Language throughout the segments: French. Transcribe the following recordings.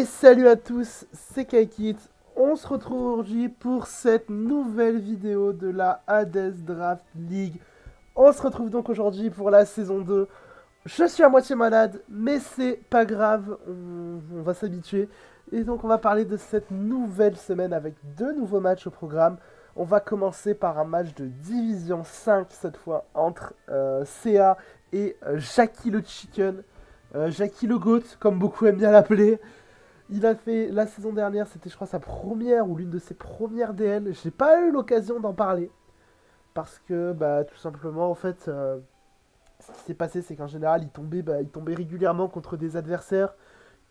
Et salut à tous, c'est Kaikit. On se retrouve aujourd'hui pour cette nouvelle vidéo de la Hades Draft League. On se retrouve donc aujourd'hui pour la saison 2. Je suis à moitié malade, mais c'est pas grave, on va s'habituer. Et donc on va parler de cette nouvelle semaine avec deux nouveaux matchs au programme. On va commencer par un match de Division 5 cette fois entre CA et Jackie le Chicken. Jackie le Goat, comme beaucoup aiment bien l'appeler. Il a fait la saison dernière, c'était je crois sa première ou l'une de ses premières DL. J'ai pas eu l'occasion d'en parler parce que bah tout simplement en fait ce qui s'est passé c'est qu'en général il tombait régulièrement contre des adversaires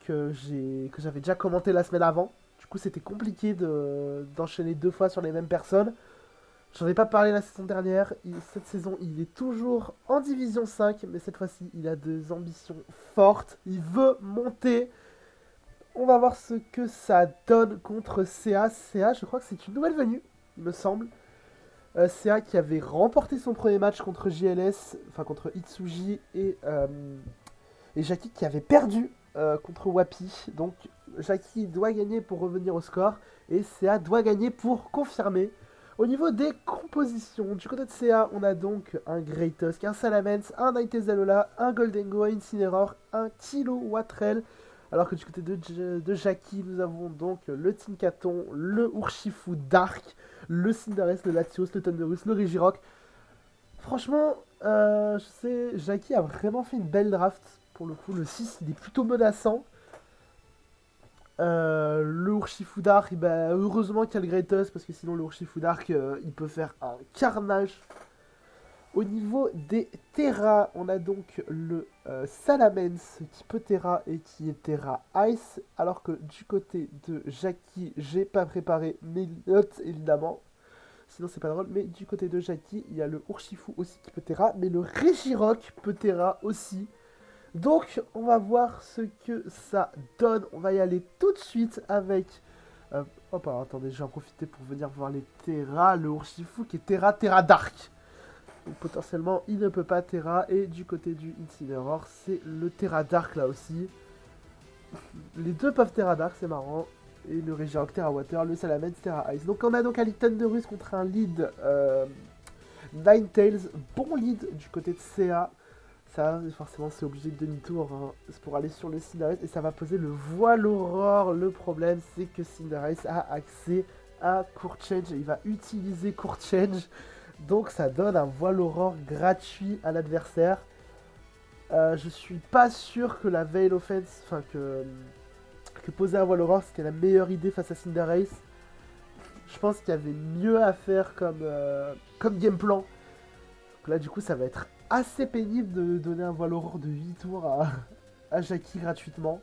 que j'avais déjà commenté la semaine avant. Du coup c'était compliqué d'enchaîner deux fois sur les mêmes personnes. J'en ai pas parlé la saison dernière. Cette saison il est toujours en division 5 mais cette fois-ci il a des ambitions fortes. Il veut monter. On va voir ce que ça donne contre CA. CA, je crois que c'est une nouvelle venue, il me semble. CA qui avait remporté son premier match contre JLS, enfin contre Itsuji et Jackie qui avait perdu contre Wapi. Donc Jackie doit gagner pour revenir au score et CA doit gagner pour confirmer. Au niveau des compositions, du côté de CA, on a donc un Great Tusk, un Salamence, un Nightezalola, un Goldengo, un Incineroar, un Kilo Watrel. Alors que du côté de Jackie, nous avons donc le Tinkaton, le Urshifu Dark, le Cinderace, le Latios, le Thunderous, le Regirock. Franchement, je sais, Jackie a vraiment fait une belle draft. Pour le coup, le 6, il est plutôt menaçant. Le Urshifu Dark, bah, heureusement qu'il y a le Greatest, parce que sinon le Urshifu Dark, il peut faire un carnage. Au niveau des Terra, on a donc le Salamence qui peut Terra et qui est Terra Ice. Alors que du côté de Jackie, j'ai pas préparé mes notes évidemment. Sinon c'est pas drôle. Mais du côté de Jackie, il y a le Urshifu aussi qui peut Terra. Mais le Regirock peut Terra aussi. Donc on va voir ce que ça donne. On va y aller tout de suite avec... hop, alors, attendez, je vais en profiter pour venir voir les Terra. Le Urshifu qui est Terra, Terra Dark. Donc potentiellement il ne peut pas Terra. Et du côté du Incineroar, c'est le Terra Dark là aussi. Les deux peuvent Terra Dark, c'est marrant. Et le Regirock Terra Water, le Salamence Terra Ice. Donc on a donc un lead Thunderous contre un lead Ninetales. Bon lead du côté de CA. Ça, forcément, c'est obligé de demi-tour hein. C'est pour aller sur le Cinderace. Et ça va poser le voile aurore. Le problème, c'est que Cinderace a accès à Court Change. Il va utiliser Court Change. Donc ça donne un voile aurore gratuit à l'adversaire. Je suis pas sûr que la Veil Offense, enfin que poser un voile aurore c'était la meilleure idée face à Cinderace. Je pense qu'il y avait mieux à faire comme game plan. Donc là du coup ça va être assez pénible de donner un voile aurore de 8 tours à Jackie gratuitement.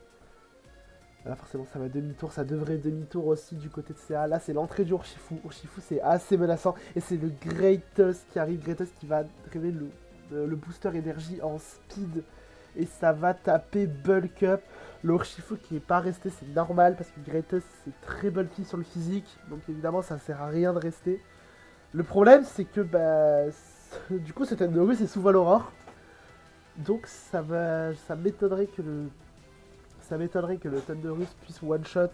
Là forcément ça va demi-tour, ça devrait demi-tour aussi du côté de CA. Là c'est l'entrée du Urshifu. Urshifu c'est assez menaçant. Et c'est le Greatest qui arrive. Greatest qui va révéler le booster énergie en speed. Et ça va taper Bulk Up. Le Urshifu qui n'est pas resté c'est normal parce que Greatest c'est très bulky sur le physique. Donc évidemment ça sert à rien de rester. Le problème c'est que bah, du coup cette Thunderous est sous Valorant. Donc ça m'étonnerait que le Thunderous puisse one-shot,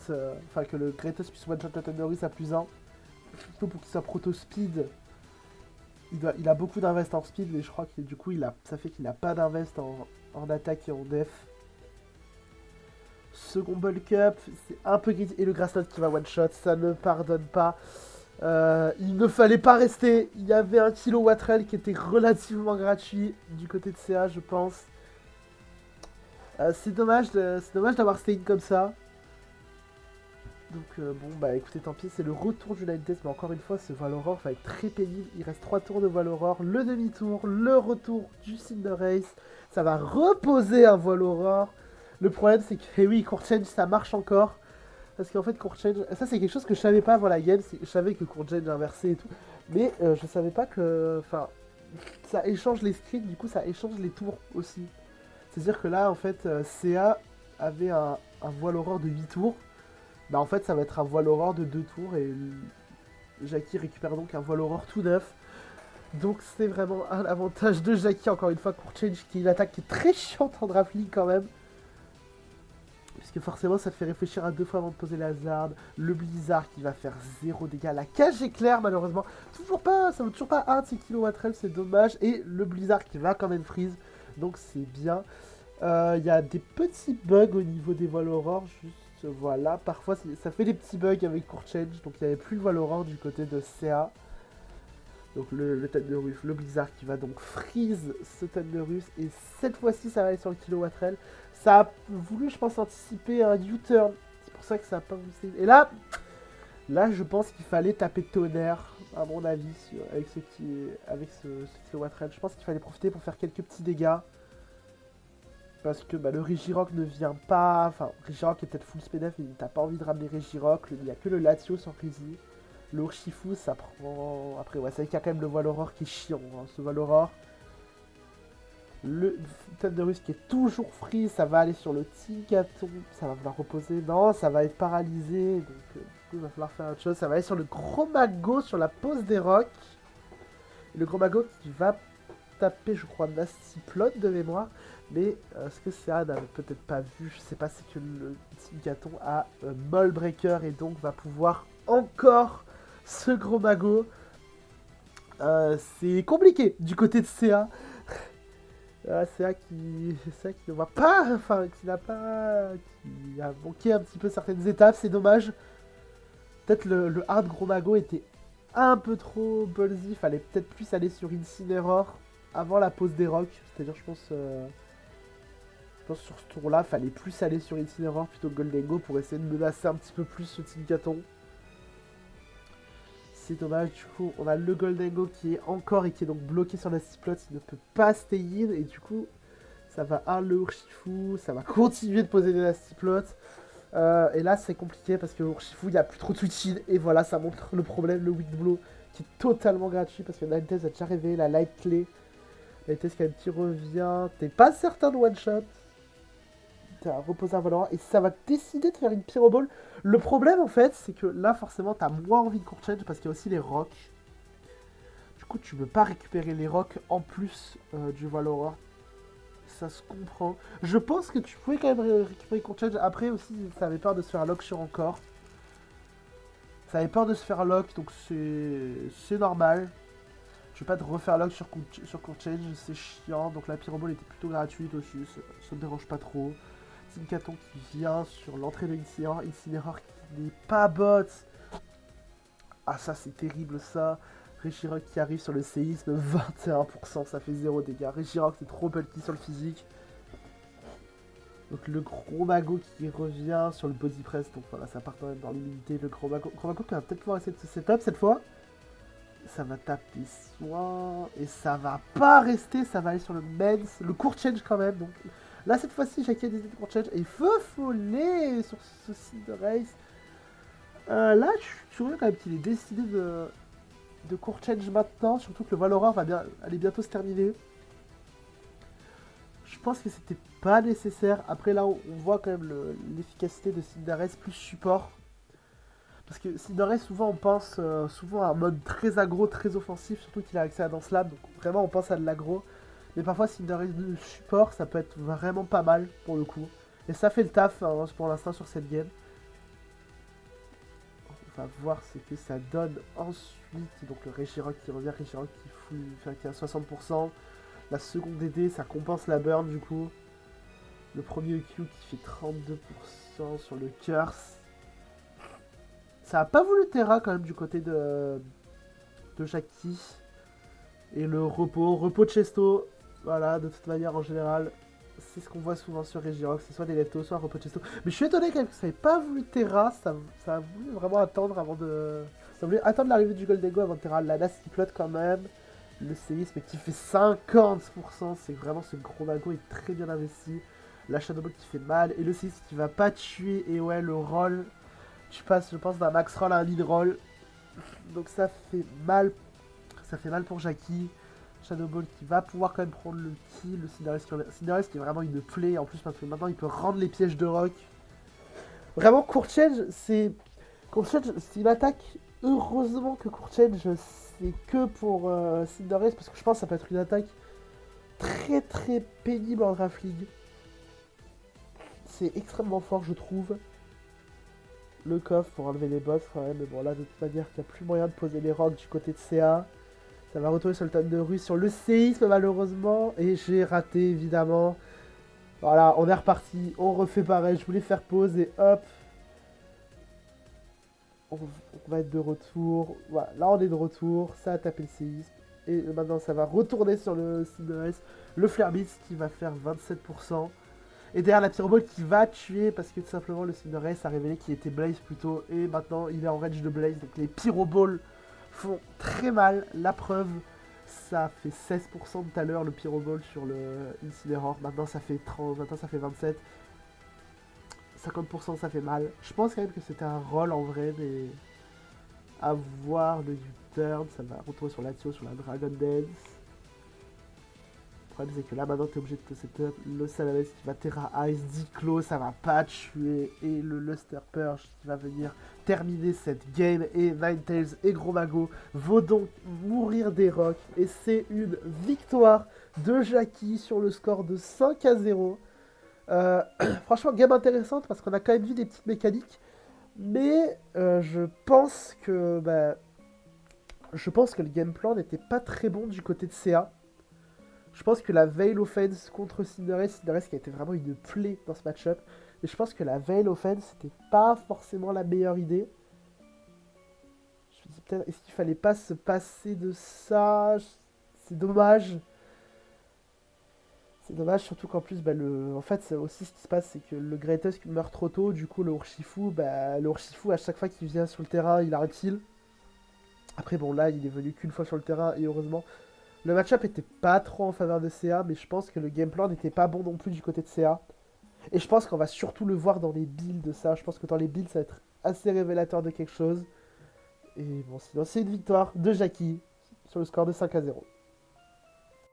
enfin que le Greatest puisse one-shot le Thunderous à +1. Plutôt pour qu'il soit proto-speed. Il a beaucoup d'invest en speed, mais je crois que du coup ça fait qu'il n'a pas d'invest en attaque et en def. Second bulk up, c'est un peu gris. Et le Grassnot qui va one-shot, ça ne pardonne pas. Il ne fallait pas rester. Il y avait un Kilo Watrel qui était relativement gratuit du côté de CA, je pense. C'est dommage d'avoir stay comme ça. Donc bon bah écoutez tant pis, c'est le retour du Night Death, mais encore une fois ce Voile Aurore va être très pénible. Il reste 3 tours de Voile Aurore, le demi-tour, le retour du Cinderace. Ça va reposer un Voile Aurore. Le problème c'est que eh oui, Court Change ça marche encore. Parce qu'en fait Court Change, ça c'est quelque chose que je savais pas avant la game, je savais que Court Change inversé et tout. Mais je savais pas que... Enfin, ça échange les scripts, du coup ça échange les tours aussi. C'est-à-dire que là, en fait, CA avait un voile aurore de 8 tours. Bah en fait, ça va être un voile aurore de 2 tours et Jackie récupère donc un voile aurore tout neuf. Donc c'est vraiment un avantage de Jackie, encore une fois, Court Change, qui est une attaque qui est très chiante en draft league quand même. puisque forcément ça te fait réfléchir à 2 fois avant de poser la hazard. Le blizzard qui va faire 0 dégâts. La cage éclair malheureusement. Toujours pas, ça vaut toujours pas 1 de ces kilowattrel, c'est dommage. Et le blizzard qui va quand même freeze. Donc c'est bien. Il y a des petits bugs au niveau des voiles aurores. Juste voilà. Parfois ça fait des petits bugs avec Court Change. Donc il n'y avait plus de voile aurore du côté de CA. Donc le Thunderous, le blizzard qui va donc freeze ce Thunderous. Et cette fois-ci ça va aller sur le kilowattrel. Ça a voulu, je pense, anticiper un U-turn. C'est pour ça que ça a pas voulu. Et là je pense qu'il fallait taper tonnerre, à mon avis, avec ce kilowattrel. Je pense qu'il fallait profiter pour faire quelques petits dégâts. Parce que le Regirock ne vient pas. Enfin, Regirock est peut-être full speed F et t'as pas envie de ramener Regirock. Il n'y a que le Latios sans Rizzy. Le Urshifu, ça prend. Après, ouais, c'est vrai qu'il y a quand même le voile aurore qui est chiant. Hein, ce voile aurore. Le Thunderous qui est toujours free, ça va aller sur le Tinkaton. Ça va falloir reposer. Non, ça va être paralysé. Donc, du coup, il va falloir faire autre chose. Ça va aller sur le Chromago sur la pose des rocks. Et le Chromago qui va taper, je crois, Nasty Plot de mémoire. Mais ce que CA n'avait peut-être pas vu, je sais pas, c'est que le Tinkaton a Moll Breaker et donc va pouvoir encore ce gros mago. C'est compliqué du côté de CA. CA qui ne va pas, enfin qui n'a pas, qui a manqué un petit peu certaines étapes, c'est dommage. Peut-être le hard gros mago était un peu trop ballsy, fallait peut-être plus aller sur Incineroar avant la pause des rocks, c'est-à-dire je pense sur ce tour-là, fallait plus aller sur Incineroar plutôt que Goldengo pour essayer de menacer un petit peu plus ce Tinkaton. C'est dommage, du coup, on a le Goldengo qui est encore et qui est donc bloqué sur la Ciplot, il ne peut pas stay in, et du coup, ça va le Urshifu, ça va continuer de poser des Nastiplot. Et là, c'est compliqué parce que Urshifu, il n'y a plus trop de switch in, et voilà, ça montre le problème, le Weak Blow, qui est totalement gratuit parce que Ninetales a déjà révélé la Light Clé. Ninetales quand même qui revient, t'es pas certain de one shot. À reposer un Valorant et ça va décider de faire une Pyroball. Le problème en fait c'est que là forcément t'as moins envie de court change parce qu'il y a aussi les rocks. Du coup tu peux pas récupérer les rocks en plus du Valorant. Ça se comprend. Je pense que tu pouvais quand même récupérer court change. Après aussi ça avait peur de se faire lock sur encore. Ça avait peur de se faire lock donc c'est normal. Je vais pas te refaire lock sur court change, c'est chiant. Donc la Pyroball était plutôt gratuite aussi, ça me dérange pas trop. Tinkaton qui vient sur l'entrée de Incineroar qui n'est pas bot. Ah ça c'est terrible ça. Regirock qui arrive sur le séisme, 21%, ça fait 0 dégâts. Regirock c'est trop bulky sur le physique. Donc le gros mago qui revient sur le body press, donc voilà ça part quand même dans l'immunité. Le gros mago qui va peut-être pouvoir essayer de se setup cette fois. Ça va taper soin et ça va pas rester, ça va aller sur le mens, le court change quand même. Donc là cette fois-ci Jackie a des idées de court change et feu follet sur ce site de race. Là je suis curieux quand même qu'il ait décidé de court change maintenant, surtout que le Valorant va aller bientôt se terminer. Je pense que c'était pas nécessaire. Après là on voit quand même l'efficacité de Cinderace plus support. Parce que Cinderace, souvent on pense souvent à un mode très aggro, très offensif, surtout qu'il a accès à Dance Lab, donc vraiment on pense à de l'aggro. Mais parfois Cinderace de support, ça peut être vraiment pas mal pour le coup. Et ça fait le taf hein, pour l'instant sur cette game. On va voir ce que ça donne ensuite. Donc le Regirock qui revient, Regirock qui a 60%. La seconde DD, ça compense la burn du coup. Le premier EQ qui fait 32% sur le Curse. Ça a pas voulu Terra quand même du côté de Jackie. Et le repos de Chesto. Voilà, de toute manière en général, c'est ce qu'on voit souvent sur Regirock. C'est soit des Leptos, soit un repos de Chesto. Mais je suis étonné quand même que ça n'ait pas voulu Terra. Ça a voulu vraiment attendre avant de... Ça a voulu attendre l'arrivée du Goldengo avant de Terra. La Nasty Plot quand même. Le séisme qui fait 50%. C'est vraiment ce gros mago est très bien investi. La Shadow Ball qui fait mal. Et le séisme qui va pas tuer. Et ouais, le roll... Tu passes, je pense, d'un max roll à un mid roll. Donc ça fait mal. Ça fait mal pour Jackie. Shadow Ball qui va pouvoir quand même prendre le kill. Le Cinderace qui est vraiment une plaie. En plus, parce que maintenant il peut rendre les pièges de rock. Vraiment, Court Change, c'est une attaque. Heureusement que Court Change, c'est que pour Cinderace. Parce que je pense que ça peut être une attaque très très pénible en draft league. c'est extrêmement fort, je trouve. Le coffre pour enlever les boss quand même, mais bon là de toute manière il n'y a plus moyen de poser les rocs du côté de CA. Ça va retourner sur le tonne de rue, sur le séisme malheureusement, et j'ai raté évidemment. Voilà, on est reparti, on refait pareil, je voulais faire pause et hop. On va être de retour, voilà, là on est de retour, ça a tapé le séisme. Et maintenant ça va retourner sur le Cinderace, le Flare Blitz qui va faire 27%. Et derrière la Pyroball qui va tuer parce que tout simplement le Cinderace a révélé qu'il était Blaze plutôt. Et maintenant il est en range de Blaze. Donc les Pyroballs font très mal. La preuve, ça fait 16% tout à l'heure le Pyroball sur le Incineroar. Maintenant ça fait 30, maintenant ça fait 27. 50% ça fait mal. Je pense quand même que c'était un roll en vrai, mais à voir le U-turn. Ça va retourner sur Latios, sur la Dragon Dance. Le problème c'est que là maintenant t'es obligé de te setup le Salamence qui va Terra Ice, Diclo ça va pas tuer et le Luster Purge qui va venir terminer cette game et Ninetales et Gros Mago vont donc mourir des rocks et c'est une victoire de Jackie sur le score de 5-0. Franchement game intéressante parce qu'on a quand même vu des petites mécaniques mais je pense que le game plan n'était pas très bon du côté de CA. Je pense que la Veil Offense contre Cinderace qui a été vraiment une plaie dans ce match-up. Et je pense que la Veil Offense, c'était pas forcément la meilleure idée. Je me dis peut-être, est-ce qu'il fallait pas se passer de ça? C'est dommage. C'est dommage, surtout qu'en plus, en fait, c'est aussi ce qui se passe, c'est que le Greatest meurt trop tôt. Du coup, le Urshifu, à chaque fois qu'il vient sur le terrain, il a un kill. Après, bon, là, il est venu qu'une fois sur le terrain, et heureusement. Le match-up était pas trop en faveur de CA, mais je pense que le game plan n'était pas bon non plus du côté de CA. Et je pense qu'on va surtout le voir dans les builds de ça. Je pense que dans les builds, ça va être assez révélateur de quelque chose. Et bon, sinon, c'est une victoire de Jackie sur le score de 5-0.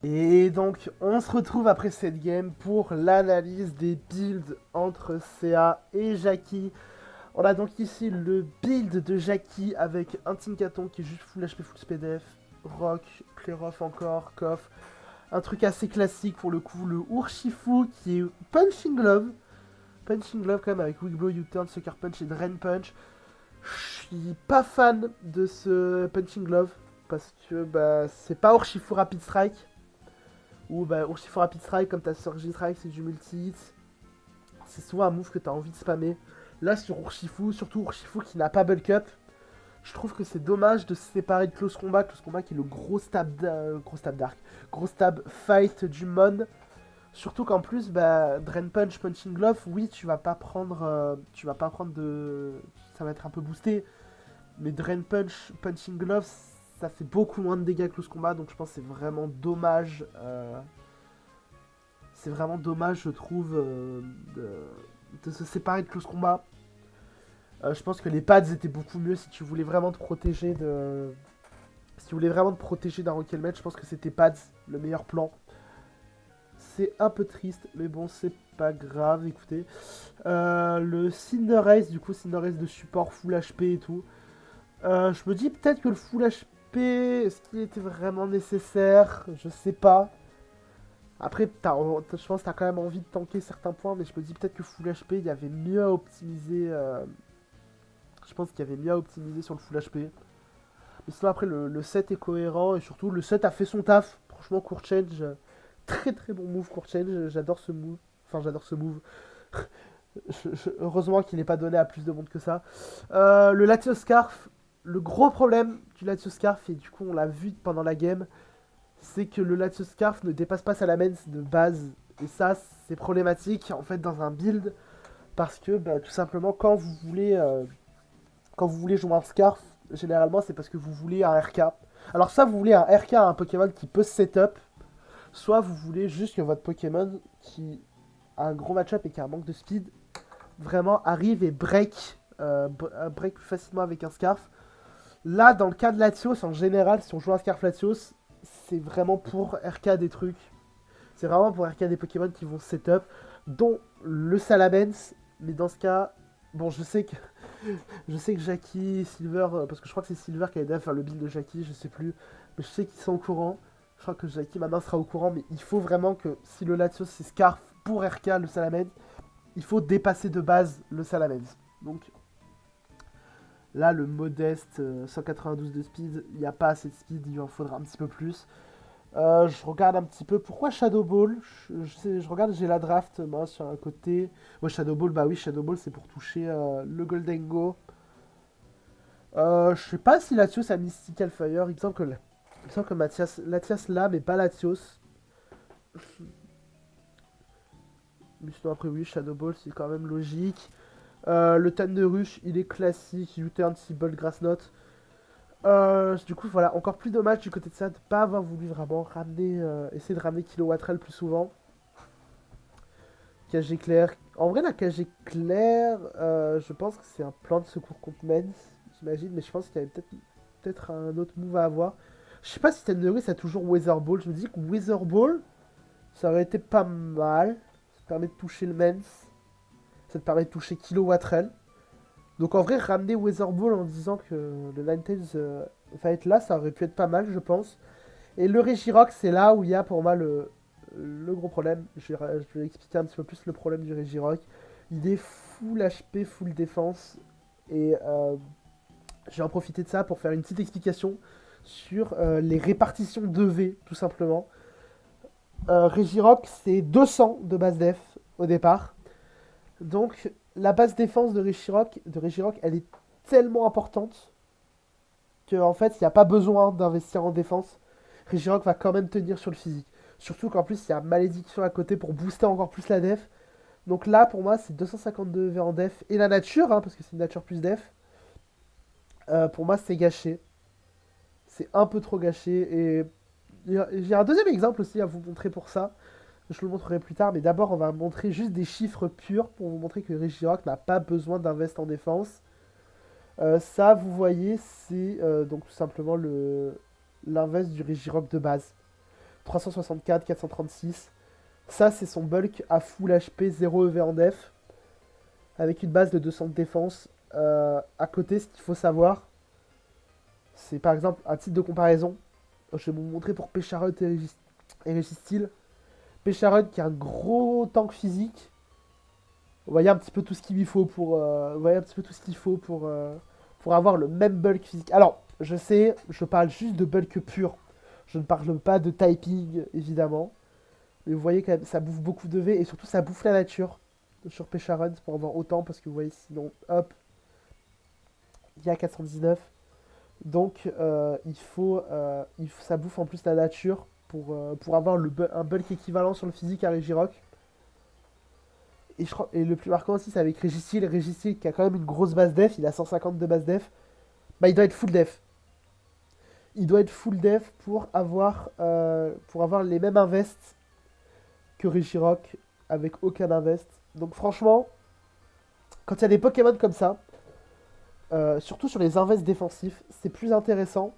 Et donc, on se retrouve après cette game pour l'analyse des builds entre CA et Jackie. On a donc ici le build de Jackie avec un Tinkaton qui est juste full HP, full SPDF. Rock, Clearoff encore, Koff. Un truc assez classique pour le coup, le Urshifu qui est Punching Glove. Punching Glove quand même avec Weak Blow, U-Turn, Sucker Punch et Drain Punch. Je suis pas fan de ce Punching Glove parce que c'est pas Urshifu Rapid Strike. Ou Urshifu Rapid Strike comme t'as Surge Strike, c'est du multi-hit. C'est souvent un move que t'as envie de spammer. Là sur Urshifu, surtout Urshifu qui n'a pas Bulk Up. Je trouve que c'est dommage de se séparer de Close Combat qui est le gros stab fight du mod. Surtout qu'en plus, Drain Punch, Punching Glove, oui, tu vas pas prendre de... Ça va être un peu boosté. Mais Drain Punch, Punching Glove, ça fait beaucoup moins de dégâts que Close Combat, donc je pense que c'est vraiment dommage. C'est vraiment dommage, je trouve, de se séparer de Close Combat. Je pense que les pads étaient beaucoup mieux si tu voulais vraiment te protéger de... Si tu voulais vraiment te protéger d'un Rocket Match, je pense que c'était pads, le meilleur plan. C'est un peu triste, mais bon, c'est pas grave, écoutez. Le Cinderace, du coup, Cinderace de support full HP et tout. Je me dis peut-être que le full HP, est-ce qu'il était vraiment nécessaire? Je sais pas. Après, je pense que t'as quand même envie de tanker certains points, mais je me dis peut-être que full HP, il y avait mieux à optimiser... Je pense qu'il y avait mieux à optimiser sur le full HP. Mais sinon, après, le set est cohérent et surtout, le set a fait son taf. Franchement, Court Change, très très bon move, Court Change. J'adore ce move. Enfin, j'adore ce move. Heureusement qu'il n'est pas donné à plus de monde que ça. Le Latios Scarf, le gros problème du Latios Scarf, et du coup, on l'a vu pendant la game, c'est que le Latios Scarf ne dépasse pas Salamence de base. Et ça, c'est problématique en fait dans un build. Parce que, tout simplement, quand vous voulez jouer un Scarf, généralement c'est parce que vous voulez un RK. Alors soit vous voulez un RK à un Pokémon qui peut se setup, soit vous voulez juste que votre Pokémon qui a un gros match-up et qui a un manque de speed, vraiment arrive et break plus facilement avec un Scarf. Là, dans le cas de Latios, en général, si on joue un Scarf Latios, c'est vraiment pour RK des trucs. C'est vraiment pour RK des Pokémon qui vont setup, dont le Salamence, mais dans ce cas... Bon, je sais que Jackie, Silver, parce que je crois que c'est Silver qui a aidé à faire le build de Jackie, je sais plus, mais je sais qu'ils sont au courant. Je crois que Jackie maintenant sera au courant, mais il faut vraiment que si le Latios c'est Scarf pour RK le Salamence, il faut dépasser de base le Salamence. Donc là, le modeste 192 de speed, il n'y a pas assez de speed, il en faudra un petit peu plus. Je regarde un petit peu. Pourquoi Shadow Ball? Je regarde, j'ai la draft, moi, sur un côté. Ouais, Shadow Ball, bah oui, Shadow Ball, c'est pour toucher le Golden Go. Je sais pas si Latios a Mystical Fire. Il me semble que Latias l'a, mais pas Latios. Mais sinon, après, oui, Shadow Ball, c'est quand même logique. Le Thunder Rush, il est classique. U-Turn, Seabolt, Grass Knot. Du coup, voilà, encore plus dommage du côté de ça de pas avoir voulu vraiment ramener, essayer de ramener Kilowattrel plus souvent. Cage éclair. En vrai, la cage éclair, je pense que c'est un plan de secours contre Mens, j'imagine, mais je pense qu'il y avait peut-être un autre move à avoir. Je sais pas si Tenderis a toujours Weather Ball. Je me dis que Weather Ball, ça aurait été pas mal. Ça te permet de toucher le Mens. Ça te permet de toucher Kilowattrel. Donc en vrai, ramener Weather Ball en disant que le Ninetales va être là, ça aurait pu être pas mal, je pense. Et le Regirock, c'est là où il y a pour moi le gros problème. Je vais expliquer un petit peu plus le problème du Regirock. Il est full HP, full défense. Et je vais en profiter de ça pour faire une petite explication sur les répartitions de V, tout simplement. Regirock, c'est 200 de base def au départ. Donc, la base défense de Regirock, elle est tellement importante qu'en fait, il n'y a pas besoin d'investir en défense. Regirock va quand même tenir sur le physique. Surtout qu'en plus, il y a Malédiction à côté pour booster encore plus la def. Donc là, pour moi, c'est 252 V en def. Et la nature, hein, parce que c'est une nature plus def. Pour moi, c'est gâché. C'est un peu trop gâché. Et j'ai un deuxième exemple aussi à vous montrer pour ça. Je vous le montrerai plus tard. Mais d'abord, on va montrer juste des chiffres purs pour vous montrer que Regirock n'a pas besoin d'investir en défense. Ça, vous voyez, c'est donc tout simplement l'invest du Regirock de base. 364, 436. Ça, c'est son bulk à full HP, 0 EV en def. Avec une base de 200 de défense. À côté, ce qu'il faut savoir, c'est par exemple, à titre de comparaison, je vais vous montrer pour Pesharod et Registil. Pesharod qui a un gros tank physique. Vous voyez un petit peu tout ce qu'il lui faut pour avoir le même bulk physique. Alors, je sais, je parle juste de bulk pur. Je ne parle pas de typing, évidemment. Mais vous voyez quand même, ça bouffe beaucoup de V et surtout ça bouffe la nature sur Pesharod pour avoir autant parce que vous voyez, sinon, hop, il y a 419. Donc, ça bouffe en plus la nature pour avoir un bulk équivalent sur le physique à Regirock. Et le plus marquant aussi, c'est avec Registil. Registil qui a quand même une grosse base def, il a 150 de base def. Bah, il doit être full def. Il doit être full def pour avoir les mêmes invests que Regirock avec aucun invest. Donc franchement, quand il y a des Pokémon comme ça, surtout sur les invests défensifs, c'est plus intéressant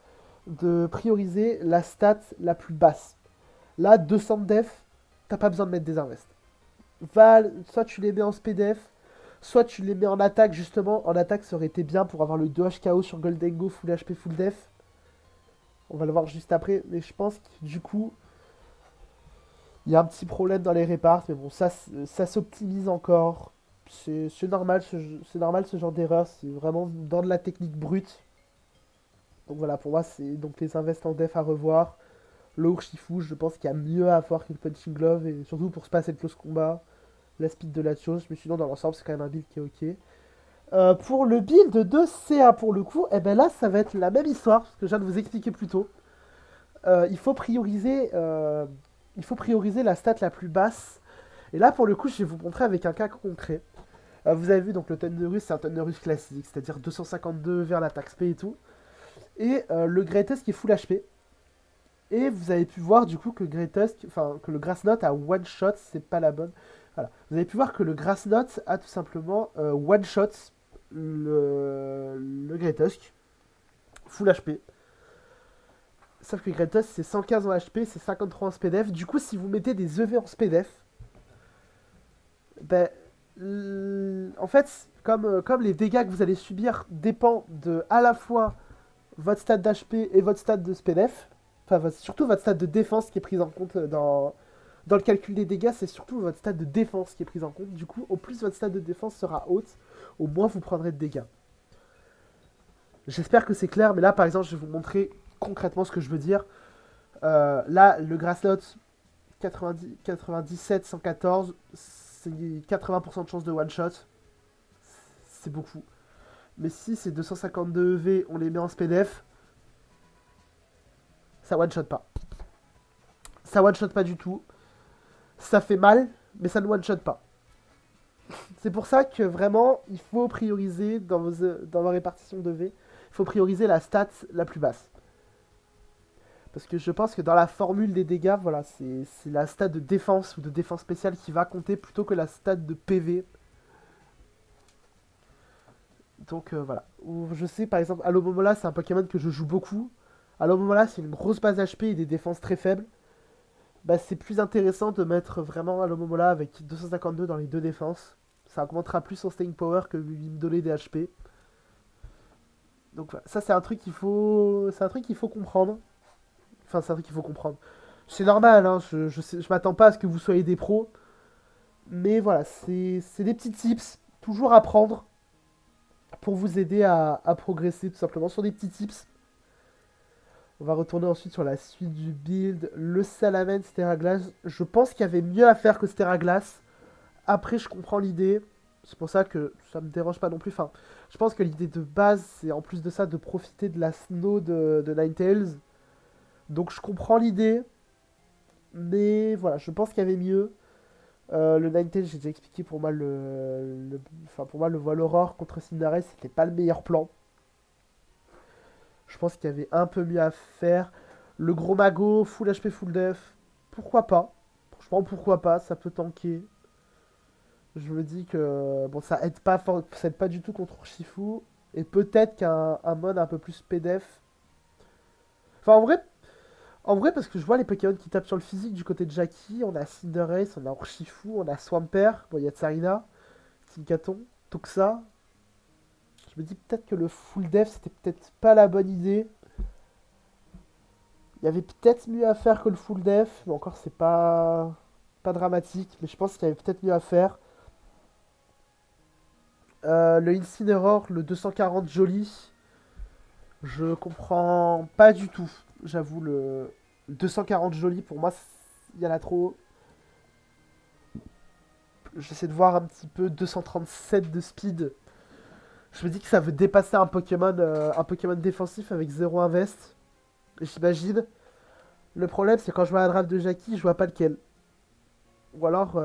de prioriser la stat la plus basse. Là, 200 de def, t'as pas besoin de mettre des invests. Soit tu les mets en SPDF, soit tu les mets en attaque, justement. En attaque, ça aurait été bien pour avoir le 2HKO sur Goldengo, full HP, full def. On va le voir juste après, mais je pense que du coup, il y a un petit problème dans les répars, mais bon, ça s'optimise encore. C'est normal, normal ce genre d'erreur, c'est vraiment dans de la technique brute. Donc voilà, pour moi, c'est donc les invests en def à revoir. Le Urshifu, je pense qu'il y a mieux à avoir que le Punching Glove, et surtout pour se passer de close combat. La speed de la chose, mais sinon dans l'ensemble c'est quand même un build qui est ok. Pour le build de CA pour le coup, et ben là ça va être la même histoire, ce que je viens de vous expliquer plus tôt. Il faut prioriser la stat la plus basse. Et là pour le coup je vais vous montrer avec un cas concret. Vous avez vu donc le Thunderus, c'est un Thunderus classique, c'est-à-dire 252 vers l'attaque SP et tout. Et le Greatest qui est full HP. Et vous avez pu voir du coup que que le Grass Knot a one shot, c'est pas la bonne. Voilà. Vous avez pu voir que le Grass Knot a tout simplement one shot le Greatest, full HP. Sauf que Greatest c'est 115 en HP, c'est 53 en SPDF. Du coup, si vous mettez des EV en SPDF, ben, en fait, comme les dégâts que vous allez subir dépend de à la fois votre stat d'HP et votre stat de SPDF, enfin surtout votre stat de défense qui est prise en compte Dans le calcul des dégâts, c'est surtout votre stade de défense qui est pris en compte. Du coup, au plus votre stade de défense sera haute, au moins vous prendrez de dégâts. J'espère que c'est clair, mais là, par exemple, je vais vous montrer concrètement ce que je veux dire. Là, le Grasslot 90, 97, 114, c'est 80% de chance de one-shot. C'est beaucoup. Mais si ces 252 EV, on les met en SPDF, ça one-shot pas. Ça one-shot pas du tout. Ça fait mal, mais ça ne one-shot pas. C'est pour ça que vraiment, il faut prioriser dans vos répartitions de V, il faut prioriser la stat la plus basse. Parce que je pense que dans la formule des dégâts, voilà, c'est la stat de défense ou de défense spéciale qui va compter plutôt que la stat de PV. Donc voilà. Ou je sais par exemple, Alomomola, c'est un Pokémon que je joue beaucoup. Alomomola, c'est une grosse base HP et des défenses très faibles. Bah, c'est plus intéressant de mettre vraiment Alomomola avec 252 dans les deux défenses. Ça augmentera plus son staying power que lui me donner des HP. Donc voilà. Ça, c'est un truc qu'il faut. C'est un truc qu'il faut comprendre. Enfin, c'est un truc qu'il faut comprendre. C'est normal, hein, je m'attends pas à ce que vous soyez des pros. Mais voilà, c'est des petits tips, toujours à prendre pour vous aider à progresser tout simplement sur des petits tips. On va retourner ensuite sur la suite du build. Le Salamence Terraglass, je pense qu'il y avait mieux à faire que ce Terraglass. Après, je comprends l'idée. C'est pour ça que ça me dérange pas non plus. Enfin, je pense que l'idée de base, c'est en plus de ça de profiter de la snow de Ninetales. Donc je comprends l'idée. Mais voilà, je pense qu'il y avait mieux. Le Ninetales, j'ai déjà expliqué pour moi enfin pour moi le vol Aurore contre Cinderace, c'était pas le meilleur plan. Je pense qu'il y avait un peu mieux à faire. Le gros mago, full HP, full def, pourquoi pas? Franchement, pourquoi pas? Ça peut tanker. Je me dis que bon, ça aide pas du tout contre Urshifu. Et peut-être qu'un mode un peu plus PDF. Enfin, en vrai, parce que je vois les Pokémon qui tapent sur le physique du côté de Jackie. On a Cinderace, on a Urshifu, on a Swampert. Bon, il y a Tsarina, Tinkaton, Toxa. Je me dis peut-être que le full def, c'était peut-être pas la bonne idée. Il y avait peut-être mieux à faire que le full def. Mais encore, c'est pas dramatique. Mais je pense qu'il y avait peut-être mieux à faire. Le Incineroar, le 240 joli. Je comprends pas du tout. J'avoue, le 240 joli, pour moi, il y en a trop. J'essaie de voir un petit peu 237 de speed. Je me dis que ça veut dépasser un Pokémon défensif avec 0 invest. J'imagine. Le problème, c'est quand je vois la draft de Jackie, je vois pas lequel. Ou alors,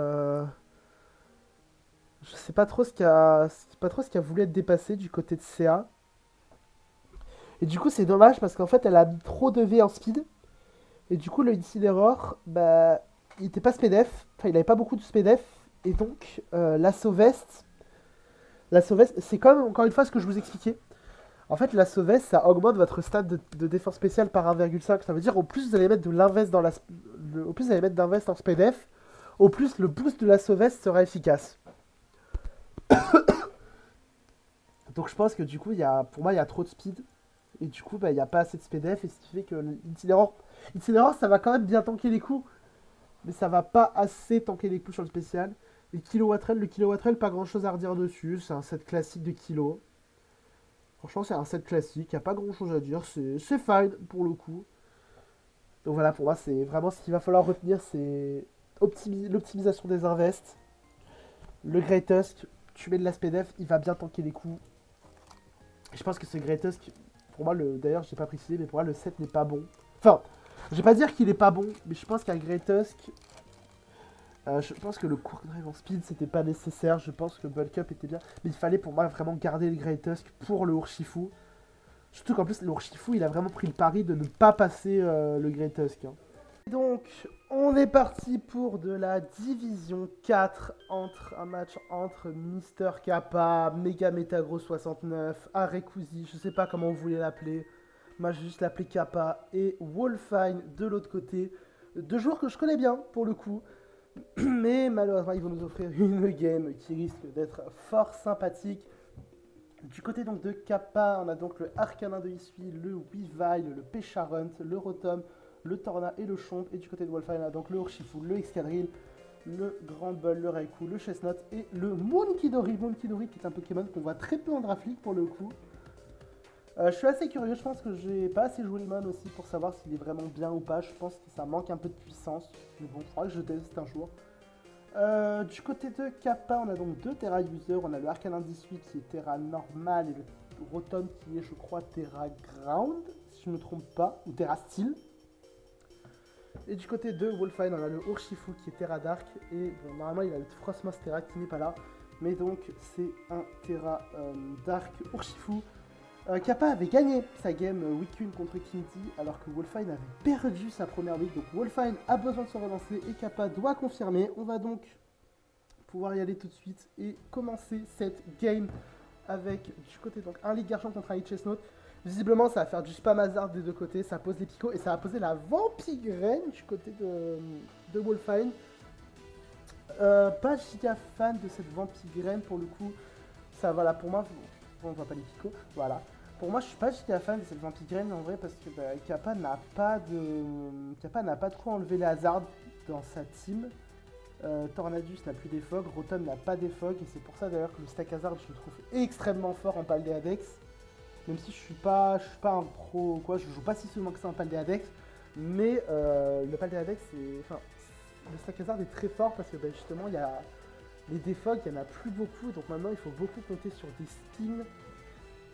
je sais pas trop pas trop ce qui a voulu être dépassé du côté de CA. Et du coup, c'est dommage parce qu'en fait, elle a mis trop de V en speed. Et du coup, le Incineroar, bah, il était pas SPDF. Enfin, il avait pas beaucoup de SPDF. Et donc, la Sauveste, c'est comme, encore une fois, ce que je vous expliquais. En fait, la Sauveste, ça augmente votre stade de défense spéciale par 1,5. Ça veut dire, au plus vous allez mettre de l'invest au plus vous allez mettre d'invest en SPDF, au plus le boost de la Sauveste sera efficace. Donc je pense que du coup, pour moi, il y a trop de speed. Et du coup, bah, il n'y a pas assez de SPDF. Et ce qui fait que l'Incineroar, ça va quand même bien tanker les coups. Mais ça va pas assez tanker les coups sur le spécial. Et le Kilowattrel, pas grand chose à redire dessus. C'est un set classique de Kilo. Franchement, c'est un set classique. Il n'y a pas grand chose à dire. C'est fine pour le coup. Donc voilà, pour moi, c'est vraiment ce qu'il va falloir retenir, c'est l'optimisation des invests. Le Great Tusk, tu mets de l'ASPDF, il va bien tanker les coups. Je pense que ce Great Tusk, pour moi, d'ailleurs, je n'ai pas précisé, mais pour moi, le set n'est pas bon. Enfin, je vais pas dire qu'il est pas bon, mais je pense qu'un Great Tusk, je pense que le Quick Drive en speed, c'était pas nécessaire. Je pense que Bulk Up était bien. Mais il fallait pour moi vraiment garder le Great Tusk pour le Urshifu. Surtout qu'en plus, le Urshifu, il a vraiment pris le pari de ne pas passer le Great Tusk. Hein. Et donc, on est parti pour de la division 4 un match entre Mister Kappa, Mega Metagross 69, Arekuzi, je sais pas comment vous voulez l'appeler. Moi, je vais juste l'appeler Kappa et Wolfine de l'autre côté. Deux joueurs que je connais bien pour le coup. Mais malheureusement, ils vont nous offrir une game qui risque d'être fort sympathique. Du côté donc de Kappa, on a donc le Arcanin de Hisui, le Weavile, le Pesharunt, le Rotom, le Torna et le Chomp. Et du côté de Wolfine, on a donc le Urshifu, le Excadrill, le Grand Bull, le Raikou, le Chestnut et le Monkidori. Monkidori qui est un Pokémon qu'on voit très peu en Draft League pour le coup. Je suis assez curieux, je pense que j'ai pas assez joué le mon aussi pour savoir s'il est vraiment bien ou pas. Je pense que ça manque un peu de puissance. Mais bon, il faudra que je teste un jour. Du côté de Kappa, on a donc deux Terra User. On a le Arcanin 18 qui est Terra normal et le Rotom qui est, je crois, Terra Ground, si je ne me trompe pas, ou Terra Steel. Et du côté de Wolfine, on a le Urshifu qui est Terra Dark. Et bon, normalement, il a le Frostmoss Terra qui n'est pas là. Mais donc, c'est un Terra Dark Urshifu. Kappa avait gagné sa game week 1 contre Kinty, alors que Wolfine avait perdu sa première week. Donc Wolfine a besoin de se relancer et Kappa doit confirmer. On va donc pouvoir y aller tout de suite et commencer cette game avec du côté donc un League Garchomp contre un League Chestnut. Visiblement, ça va faire du spam hasard des deux côtés. Ça pose les picots et ça va poser la Vampigraine du côté de Wolfine. Pas giga fan de cette Vampigraine pour le coup. Ça, voilà, pour moi, on voit pas les picots. Voilà. Pour moi, je suis pas giga fan de cette Vampigraine en vrai parce que Kappa n'a pas de quoi enlever les hasards dans sa team. Tornadus n'a plus des fogs, Rotom n'a pas des fogs et c'est pour ça d'ailleurs que le stack hazard je le trouve extrêmement fort en Paldéadex. Même si je suis pas un pro quoi, je joue pas si souvent que ça en Paldéadex, mais le Paldéadex enfin le stack hazard est très fort parce que justement il y a les défogs, il y en a plus beaucoup donc maintenant il faut beaucoup compter sur des spins.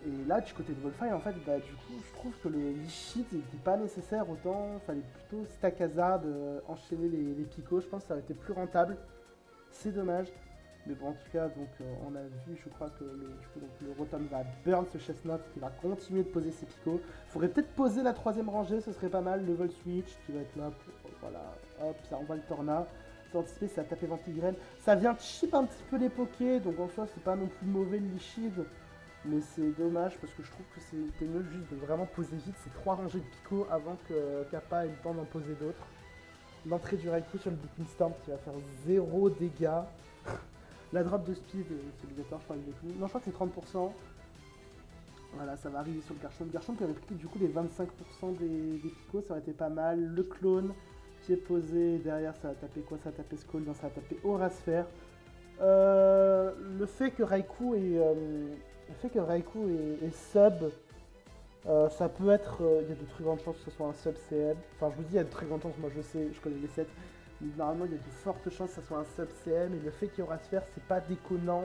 Et là, du côté de Wolfine, en fait, du coup, je trouve que le Lichid n'était pas nécessaire, autant il fallait plutôt stack hazard, enchaîner les picots, je pense que ça aurait été plus rentable. C'est dommage. Mais bon, en tout cas, donc, on a vu, je crois que le Rotom va burn ce Chestnut, qui va continuer de poser ses picots. Il faudrait peut-être poser la troisième rangée, ce serait pas mal, level switch, qui va être là pour, voilà, hop, ça envoie le Torna. C'est anticipé, ça a tapé Vampigraine. Ça vient chip un petit peu les pokés, donc en soi, c'est pas non plus mauvais le Lichid. Mais c'est dommage parce que je trouve que c'était mieux juste de vraiment poser vite ces trois rangées de picots avant que Kappa ait le temps d'en poser d'autres. L'entrée du Raikou sur le Beacon Storm qui va faire 0 dégâts. La drop de speed, c'est obligatoire, je crois que non, je crois que c'est 30%. Voilà, ça va arriver sur le Garchomp. Garchomp qui a répliqué du coup les 25% des picots, ça aurait été pas mal. Le clone qui est posé derrière, ça va taper quoi? Ça va taper Skull, non, ça va taper Aurasphère. Le fait que Raikou est sub, ça peut être. Il y a de très grandes chances que ce soit un sub CM. Enfin, je vous dis, il y a de très grandes chances, moi je sais, je connais les sets. Mais normalement, il y a de fortes chances que ce soit un sub CM. Et le fait qu'il y aura Sphère, c'est pas déconnant.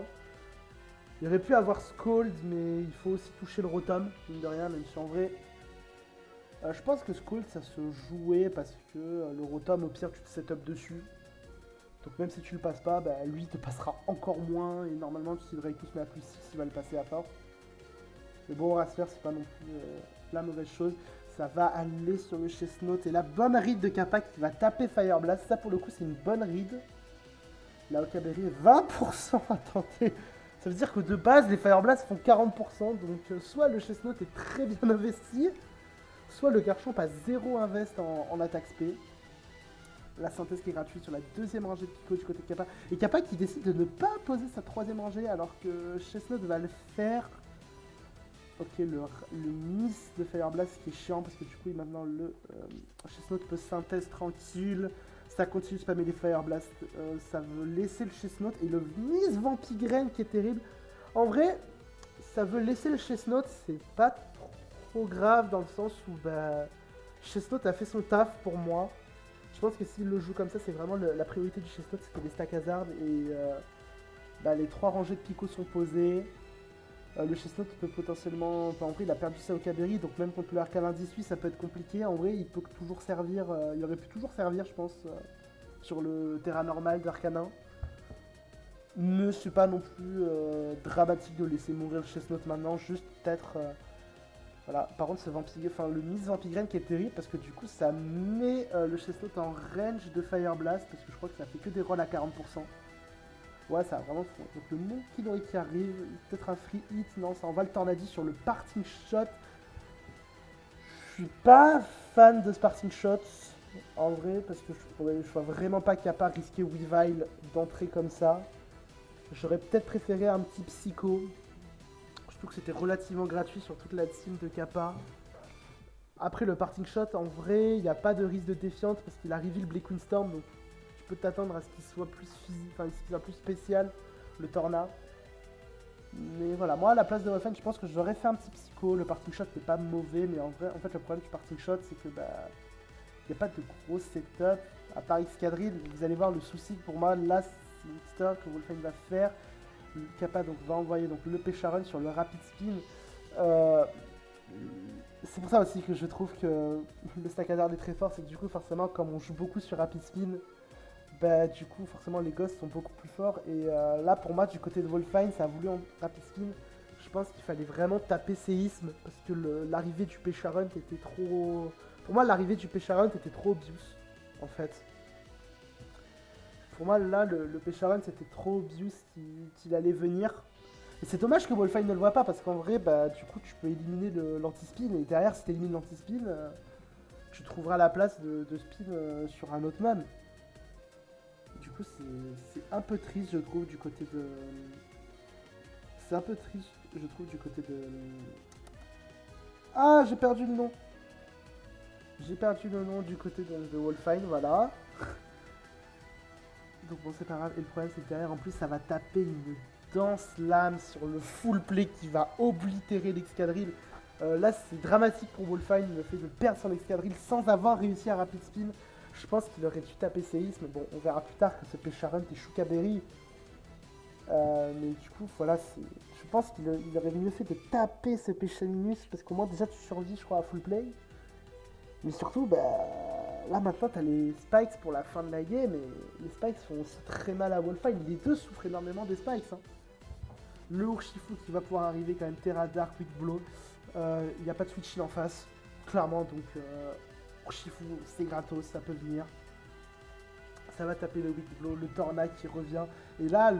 Il aurait pu avoir Scold, mais il faut aussi toucher le Rotom, mine de rien, même si en vrai. Je pense que Scold, ça se jouait parce que le Rotom, au pire, tu te setup dessus. Donc même si tu le passes pas, lui te passera encore moins. Et normalement, si le Raikou se met à plus 6, il va le passer à force. Mais bon, Rasfer, c'est pas non plus la mauvaise chose. Ça va aller sur le Chestnut. Et la bonne read de Kappa qui va taper Fire Blast. Ça, pour le coup, c'est une bonne read. La Okaberry est 20% à tenter. Ça veut dire que de base, les Fire Blast font 40%. Donc soit le Chestnut est très bien investi, soit le Garchomp a 0 invest en attaque spé. La synthèse qui est gratuite sur la deuxième rangée de Pico du côté de Kappa. Et Kappa qui décide de ne pas poser sa troisième rangée alors que Chestnut va le faire. Ok, le miss de Fire Blast qui est chiant parce que du coup maintenant le Chestnut peut synthèse tranquille. Ça continue de spammer les Fire Blast. Ça veut laisser le Chestnut et le miss Vampigraine qui est terrible. En vrai, ça veut laisser le Chestnut, c'est pas trop grave dans le sens où Chestnut a fait son taf pour moi. Je pense que s'il le joue comme ça, c'est vraiment la priorité du Chestnut, c'était les stack hazard et les trois rangées de picots sont posées. Le Chestnut peut potentiellement, en vrai il a perdu sa Okaberry, donc même contre le Arcanin 18 ça peut être compliqué. En vrai il peut toujours servir, il aurait pu toujours servir je pense sur le terrain normal d'Arcanin. Mais c'est pas non plus dramatique de laisser mourir le Chestnut maintenant, juste peut-être... Voilà, par contre le Miss Vampigraine qui est terrible parce que du coup ça met le Chestnut en range de Fire Blast parce que je crois que ça fait que des rolls à 40%. Ouais, ça a vraiment fou. Donc le Monkidori qui arrive, peut-être un free hit, non, ça envoie le Tornadus sur le parting shot. Je suis pas fan de ce parting shot en vrai parce que je vois vraiment pas Kappa risquer Weavile d'entrer comme ça. J'aurais peut-être préféré un petit Psycho. Je trouve que c'était relativement gratuit sur toute la team de Kappa. Après, le parting shot, en vrai, il n'y a pas de risque de défiante parce qu'il a reveal Black Windstorm, donc tu peux t'attendre à ce qu'il soit plus physique, enfin, qu'il soit plus spécial, le Torna. Mais voilà, moi à la place de Wolfine, je pense que j'aurais fait un petit psycho. Le parting shot n'est pas mauvais, mais en vrai, en fait, le problème du parting shot, c'est que bah, il n'y a pas de gros setup. À part X-Quadrille, vous allez voir le souci pour moi, là, c'est l'histoire que Wolfine va faire. Kappa donc, va envoyer donc, le Pécharon sur le Rapid Spin. Euh, c'est pour ça aussi que je trouve que le stack hazard est très fort, c'est que du coup, forcément, comme on joue beaucoup sur Rapid Spin, bah, du coup, forcément, les ghosts sont beaucoup plus forts. Et là, pour moi, du côté de Wolfine, ça a voulu en Rapid Spin. Je pense qu'il fallait vraiment taper séisme parce que l'arrivée du Pécharon était trop. Pour moi, l'arrivée du Pécharon était trop obvious, en fait. Pour moi, là, le Pécharon, c'était trop obvious qu'il allait venir. Et c'est dommage que Wolfine ne le voit pas, parce qu'en vrai, bah, du coup, tu peux éliminer l'anti-spin, et derrière, si tu élimines l'anti-spin, tu trouveras la place de spin sur un autre man. Du coup, c'est un peu triste, je trouve, du côté de... C'est un peu triste, je trouve, du côté de... Ah, j'ai perdu le nom. J'ai perdu le nom du côté de Wolfine, voilà. Donc bon, c'est pas grave. Et le problème, c'est que derrière, en plus, ça va taper une dense lame sur le full play qui va oblitérer l'escadrille. Là, c'est dramatique pour Wolfine, le fait de perdre son escadrille sans avoir réussi à rapid spin. Je pense qu'il aurait dû taper séisme. Bon, on verra plus tard que ce Pécharon est Choukaberry. Mais du coup, voilà, je pense qu'il aurait mieux fait de taper ce Péchaminus parce qu'au moins, déjà, tu survis, je crois, à full play. Mais surtout, bah, là maintenant, t'as les spikes pour la fin de la game, et les spikes font aussi très mal à Wolfine. Les deux souffrent énormément des spikes. Hein. Le Urshifu qui va pouvoir arriver quand même Terra Dark, Quick Blow. Il n'y a pas de switch in en face, clairement, donc Urshifu, c'est gratos, ça peut venir. Ça va taper le Quick Blow, le Torna qui revient. Et là,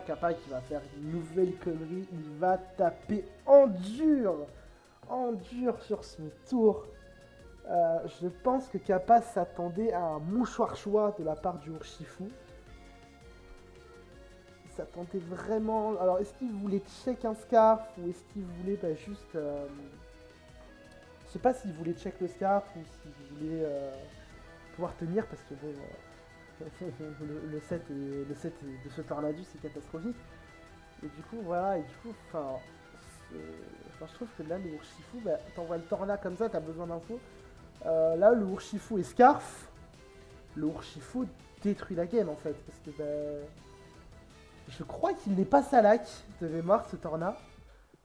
Kappa qui va faire une nouvelle connerie, il va taper en dur sur ce tour. Je pense que Kappa s'attendait à un mouchoir choix de la part du Urshifu. Il s'attendait vraiment... Alors, est-ce qu'il voulait check un scarf ou est-ce qu'il voulait juste... Je sais pas s'il voulait check le scarf ou s'il voulait pouvoir tenir parce que bon... le set de ce Tornadus c'est catastrophique. Et du coup, voilà, et du coup, je trouve que là, le Urshifu, bah, t'envoies le Torna comme ça, t'as besoin d'infos. Là, le Urshifu et Scarf, le Urshifu détruit la game en fait. Parce que bah, je crois qu'il n'est pas Salak de mémoire ce Torna.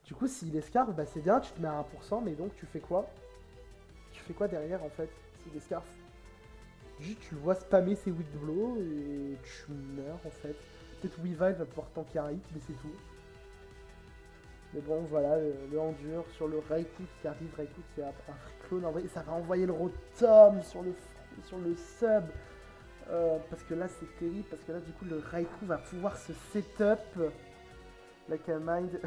Du coup, s'il est Scarf, bah, c'est bien, tu te mets à 1%, mais donc tu fais quoi? Tu fais quoi derrière en fait, s'il est Scarf? Juste, tu le vois spammer ses Weak Blow et tu meurs en fait. Peut-être Weavile va pouvoir tanker un hit, mais c'est tout. Mais bon, voilà, le endure sur le Raikou qui arrive, Raikou qui a un free clone envoyé, ça va envoyer le Rotom sur le sub. Parce que là, c'est terrible, parce que là, du coup, le Raikou va pouvoir se setup. Like a mind.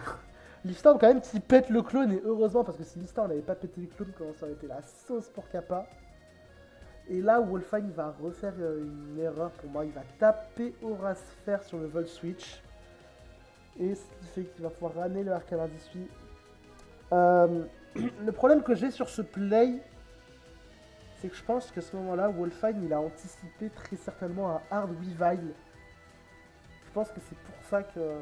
Listan, quand même, qui pète le clone, et heureusement, parce que si Listan n'avait pas pété le clone, comment ça aurait été la sauce pour Kappa. Et là, Wolfine va refaire une erreur pour moi, il va taper Aura Sphere sur le Volt Switch. Et ce qui fait qu'il va pouvoir ramener le Arcana 18. Le problème que j'ai sur ce play, c'est que je pense qu'à ce moment-là, Wolfine il a anticipé très certainement un hard Weavile. Je pense que c'est pour ça que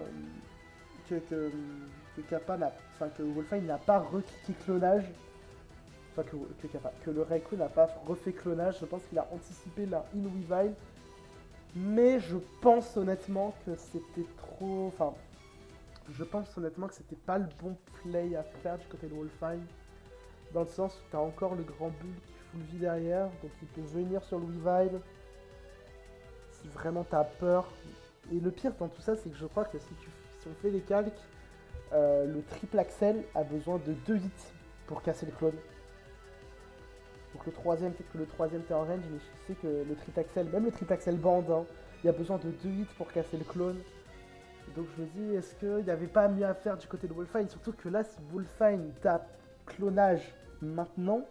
Kappa n'a, enfin que Wolfine n'a pas recliqué clonage. Enfin que le Raikou n'a pas refait clonage. Je pense qu'il a anticipé la in Weavile. Mais je pense honnêtement que c'était trop. Enfin. Je pense honnêtement que c'était pas le bon play à faire du côté de Wolfine. Dans le sens où t'as encore le grand bull qui fout le vie derrière, donc il peut venir sur le Weavile. Si vraiment t'as peur. Et le pire dans tout ça, c'est que je crois que si on fait les calques, le triple axel a besoin de 2 hits pour casser le clone. Donc le troisième, peut-être que le troisième t'es en range, mais je sais que le triple axel, même le triple axel band, hein, il y a besoin de 2 hits pour casser le clone. Donc je me dis, est-ce qu'il n'y avait pas mieux à faire du côté de Wolfine? Surtout que là, si Wolfine tape clonage maintenant,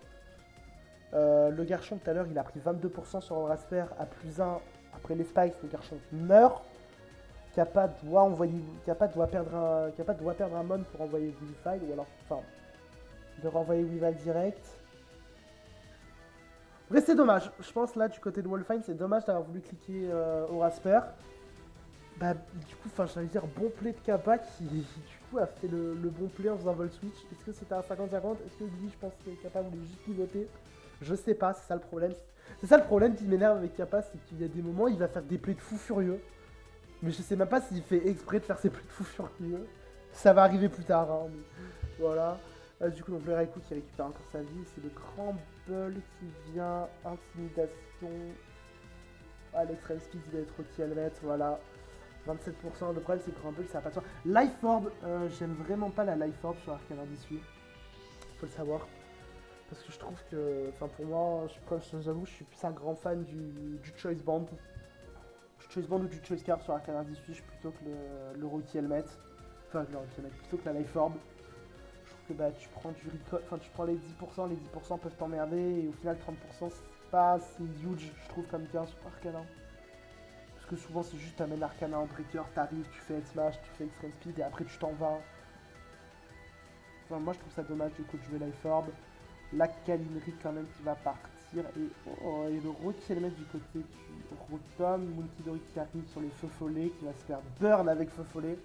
le garçon tout à l'heure, il a pris 22% sur Rasper à plus 1 après les spikes, le garçon meurt. Kappa doit perdre un mon pour envoyer Weavile, ou alors, enfin, de renvoyer Weavile direct. Vrai, c'est dommage. Je pense là, du côté de Wolfine, c'est dommage d'avoir voulu cliquer au Rasper. Bah, du coup, enfin, j'allais dire bon play de Kappa qui, du coup, a fait le bon play en faisant vol switch. Est-ce que c'était un 50-50? Est-ce que lui, je pense que Kappa voulait juste pivoter? Je sais pas, c'est ça le problème. C'est ça le problème qui m'énerve avec Kappa, c'est qu'il y a des moments, il va faire des plays de fou furieux. Mais je sais même pas s'il fait exprès de faire ses plays de fou furieux. Ça va arriver plus tard, hein, mais voilà. Du coup, donc le Raikou qui récupère encore sa vie, c'est le Crumble qui vient, intimidation. Ah, l'extreme speed, il va être au helmet, voilà. 27%, le problème c'est que Crumble ça a pas de sens. Life Orb, j'aime vraiment pas la Life Orb sur Arcana 18. Faut le savoir. Parce que je trouve que, enfin pour moi, j'avoue, je suis plus un grand fan du Choice Band. Du Choice Band ou du Choice Card sur Arcana 18 plutôt que le Rookie Helmet. Enfin, le Rookie Helmet, plutôt que la Life Orb. Je trouve que bah, tu prends du recall, enfin tu prends les 10% peuvent t'emmerder et au final 30% c'est pas assez huge, je trouve, comme gain sur Arcana. Parce que souvent c'est juste t'amènes Arcana en breaker, t'arrives, tu fais head smash, tu fais extreme speed et après tu t'en vas. Enfin, moi je trouve ça dommage du coup de jouer Life Orb. La Kalinerie quand même qui va partir et le Rocky Helmet du côté du Rotom, Munkidori qui arrive sur les feux follets, qui va se faire burn avec feu follet.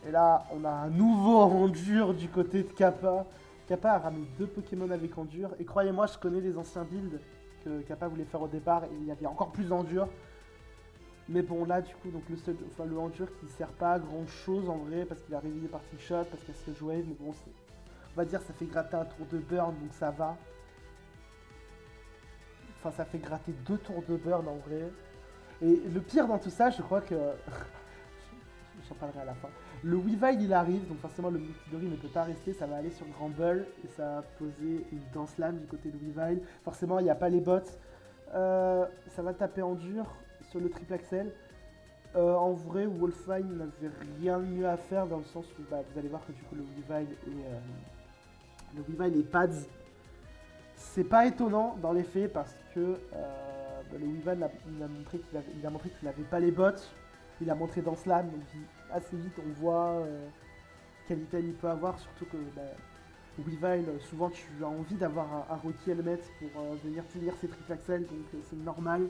Et là on a un nouveau Endure du côté de Kappa. Kappa a ramené 2 Pokémon avec Endure et croyez-moi je connais les anciens builds que Kappa voulait faire au départ et il y avait encore plus d'Endure. Mais bon là du coup donc le Endure qui sert pas à grand chose en vrai parce qu'il a révisé Party Shot, parce qu'il se jouait, mais bon on va dire ça fait gratter un tour de burn donc ça va. Enfin ça fait gratter 2 tours de burn en vrai. Et le pire dans tout ça je crois que j'en parlerai à la fin. Le Weavile il arrive, donc forcément le Multidori ne peut pas rester, ça va aller sur Gramble et ça va poser une Dance Lame du côté de Weavile. Forcément il n'y a pas les bots. Ça va taper en dur sur le triple axel. En vrai, Wolfine n'avait rien de mieux à faire dans le sens où bah, vous allez voir que du coup le Weavile et Pads, c'est pas étonnant dans les faits parce que bah, le Weavile il a montré qu'il n'avait pas les bots. Il a montré dans Slam, donc assez vite on voit quel item il peut avoir, surtout que bah, Weavile, souvent tu as envie d'avoir un Rocky Helmet pour venir tenir ses triple axel, donc c'est normal.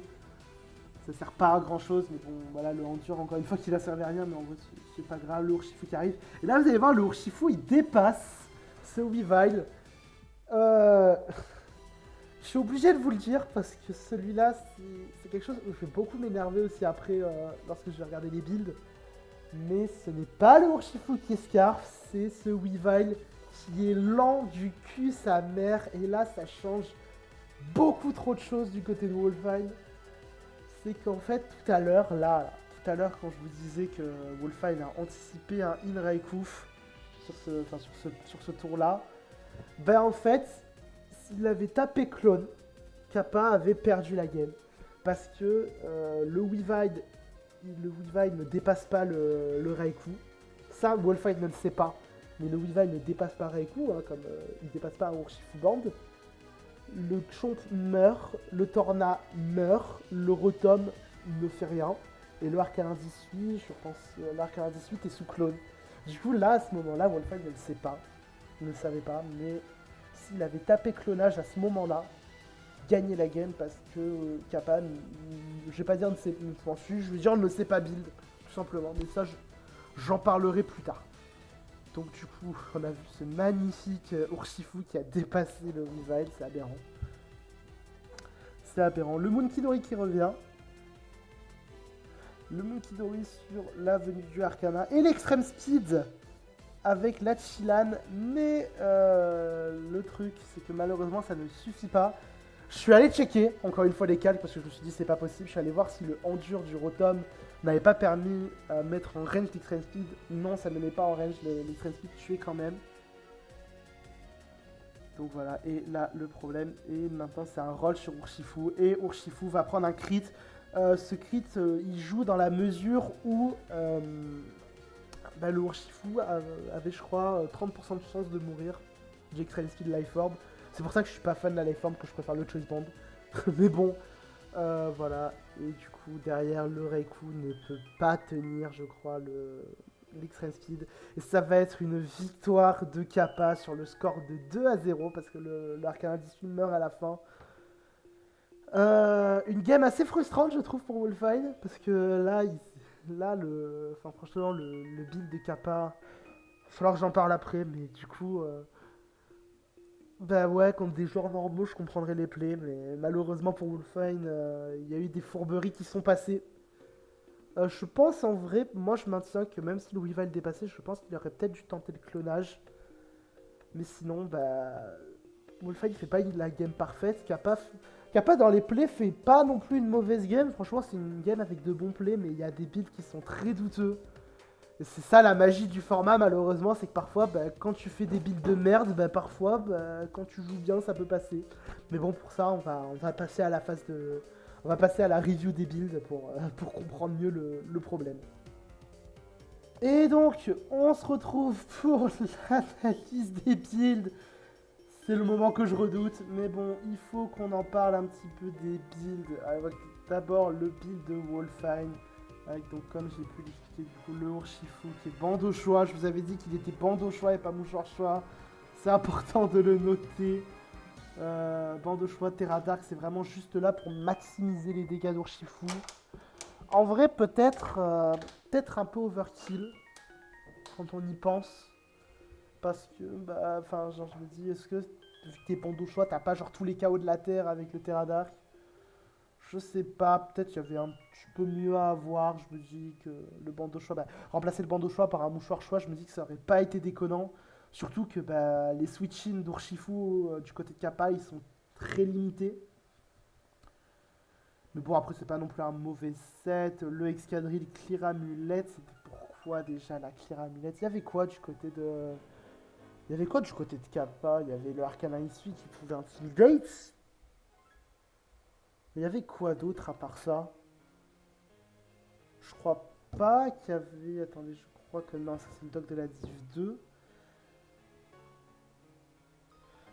Ça sert pas à grand chose, mais bon, voilà, le Endure, encore une fois, qu'il a servi à rien, mais en vrai, c'est pas grave, le Urshifu qui arrive. Et là, vous allez voir, le Urshifu, il dépasse ce Weavile. Euh... Je suis obligé de vous le dire, parce que celui-là, c'est quelque chose où je vais beaucoup m'énerver aussi après, lorsque je vais regarder les builds. Mais ce n'est pas le Urshifu qui escarpe, c'est ce Weavile qui est lent du cul sa mère. Et là, ça change beaucoup trop de choses du côté de Wolfine. C'est qu'en fait, tout à l'heure, quand je vous disais que Wolfine a anticipé un In Raikou sur ce tour-là, ben en fait, s'il avait tapé clone, Kappa avait perdu la game. Parce que le Weavile ne dépasse pas le Raikou. Ça, Wolfine ne le sait pas. Mais le Weavile ne dépasse pas Raikou, hein, comme il ne dépasse pas un Urshifu Band. Le Chomp meurt, le Torna meurt, le Rotom ne fait rien. Et le Arcana 18, je pense, l'Arcana 18 est sous clone. Du coup, là, à ce moment-là, Wolfine ne le sait pas. Il ne le savait pas, mais s'il avait tapé clonage à ce moment-là, gagner la game parce que Kappa, je vais pas dire ne s'en fiche, je vais dire ne sait pas build, tout simplement. Mais ça, j'en parlerai plus tard. Donc du coup, on a vu ce magnifique Urshifu qui a dépassé le Weavile, c'est aberrant. C'est aberrant. Le Munkidori qui revient. Le Munkidori sur l'avenue du Arcana. Et l'Extreme Speed avec la Chilan. Mais le truc, c'est que malheureusement, ça ne suffit pas. Je suis allé checker, encore une fois, les calques, parce que je me suis dit, c'est pas possible. Je suis allé voir si le Endure du Rotom n'avait pas permis à mettre en range l'Extreme Speed. Non, ça ne met pas en range l'Extreme Speed, tué quand même. Donc voilà, et là le problème, et maintenant c'est un roll sur Urshifu, et Urshifu va prendre un crit. Ce crit, il joue dans la mesure où bah, le Urshifu avait, je crois, 30% de chance de mourir d'Extreme Speed Life Orb. C'est pour ça que je suis pas fan de la Life Orb, que je préfère le Choice Band. Mais bon, voilà, et du coup derrière le Raikou ne peut pas tenir, je crois, l'Extreme Speed. Et ça va être une victoire de Kappa sur le score de 2-0 parce que l'Arcana 18 meurt à la fin. Une game assez frustrante, je trouve, pour Wolfine, parce que enfin, franchement, le build de Kappa, il va falloir que j'en parle après, mais du coup, bah ouais, contre des joueurs normaux, je comprendrais les plays, mais malheureusement pour Wolfine, il y a eu des fourberies qui sont passées. Je pense en vrai, moi je maintiens que même si le Weavile dépassait, je pense qu'il aurait peut-être dû tenter le clonage, mais sinon, bah, Wolfine fait pas la game parfaite. Kappa dans les plays fait pas non plus une mauvaise game. Franchement, c'est une game avec de bons plays, mais il y a des builds qui sont très douteux. Et c'est ça la magie du format, malheureusement, c'est que parfois, bah, quand tu fais des builds de merde, bah, parfois, bah, quand tu joues bien, ça peut passer. Mais bon, pour ça, on va passer à la phase de. On va passer à la review des builds pour comprendre mieux le problème. Et donc, on se retrouve pour l'analyse des builds. C'est le moment que je redoute, mais bon, il faut qu'on en parle un petit peu des builds. Avec d'abord le build de Wolfine, avec donc comme j'ai pu l'expliquer, du coup, le Urshifu qui est bande au choix. Je vous avais dit qu'il était bande au choix et pas mouchoir choix. C'est important de le noter. Bande au choix, Terra Dark, c'est vraiment juste là pour maximiser les dégâts d'Urshifu. En vrai, peut-être un peu overkill quand on y pense. Parce que, bah, enfin, genre, je me dis, est-ce que, vu que t'es bande au choix, t'as pas genre tous les chaos de la Terre avec le Terra Dark? Je sais pas, peut-être qu'il y avait un petit peu mieux à avoir. Je me dis que le bandeau choix, bah, remplacer le bandeau choix par un mouchoir choix, je me dis que ça aurait pas été déconnant. Surtout que bah, les switch-in d'Urshifu du côté de Kappa, ils sont très limités. Mais bon, après, c'est pas non plus un mauvais set. Le escadrille Clear Amulette, c'était pourquoi déjà la Clear Amulette? Il y avait quoi du côté de. Il y avait quoi du côté de Kappa? Il y avait le Arcana Issue qui pouvait intimidate. Mais il y avait quoi d'autre à part ça? Je crois pas qu'il y avait. Attendez, je crois que non, ça c'est le doc de la Div 2.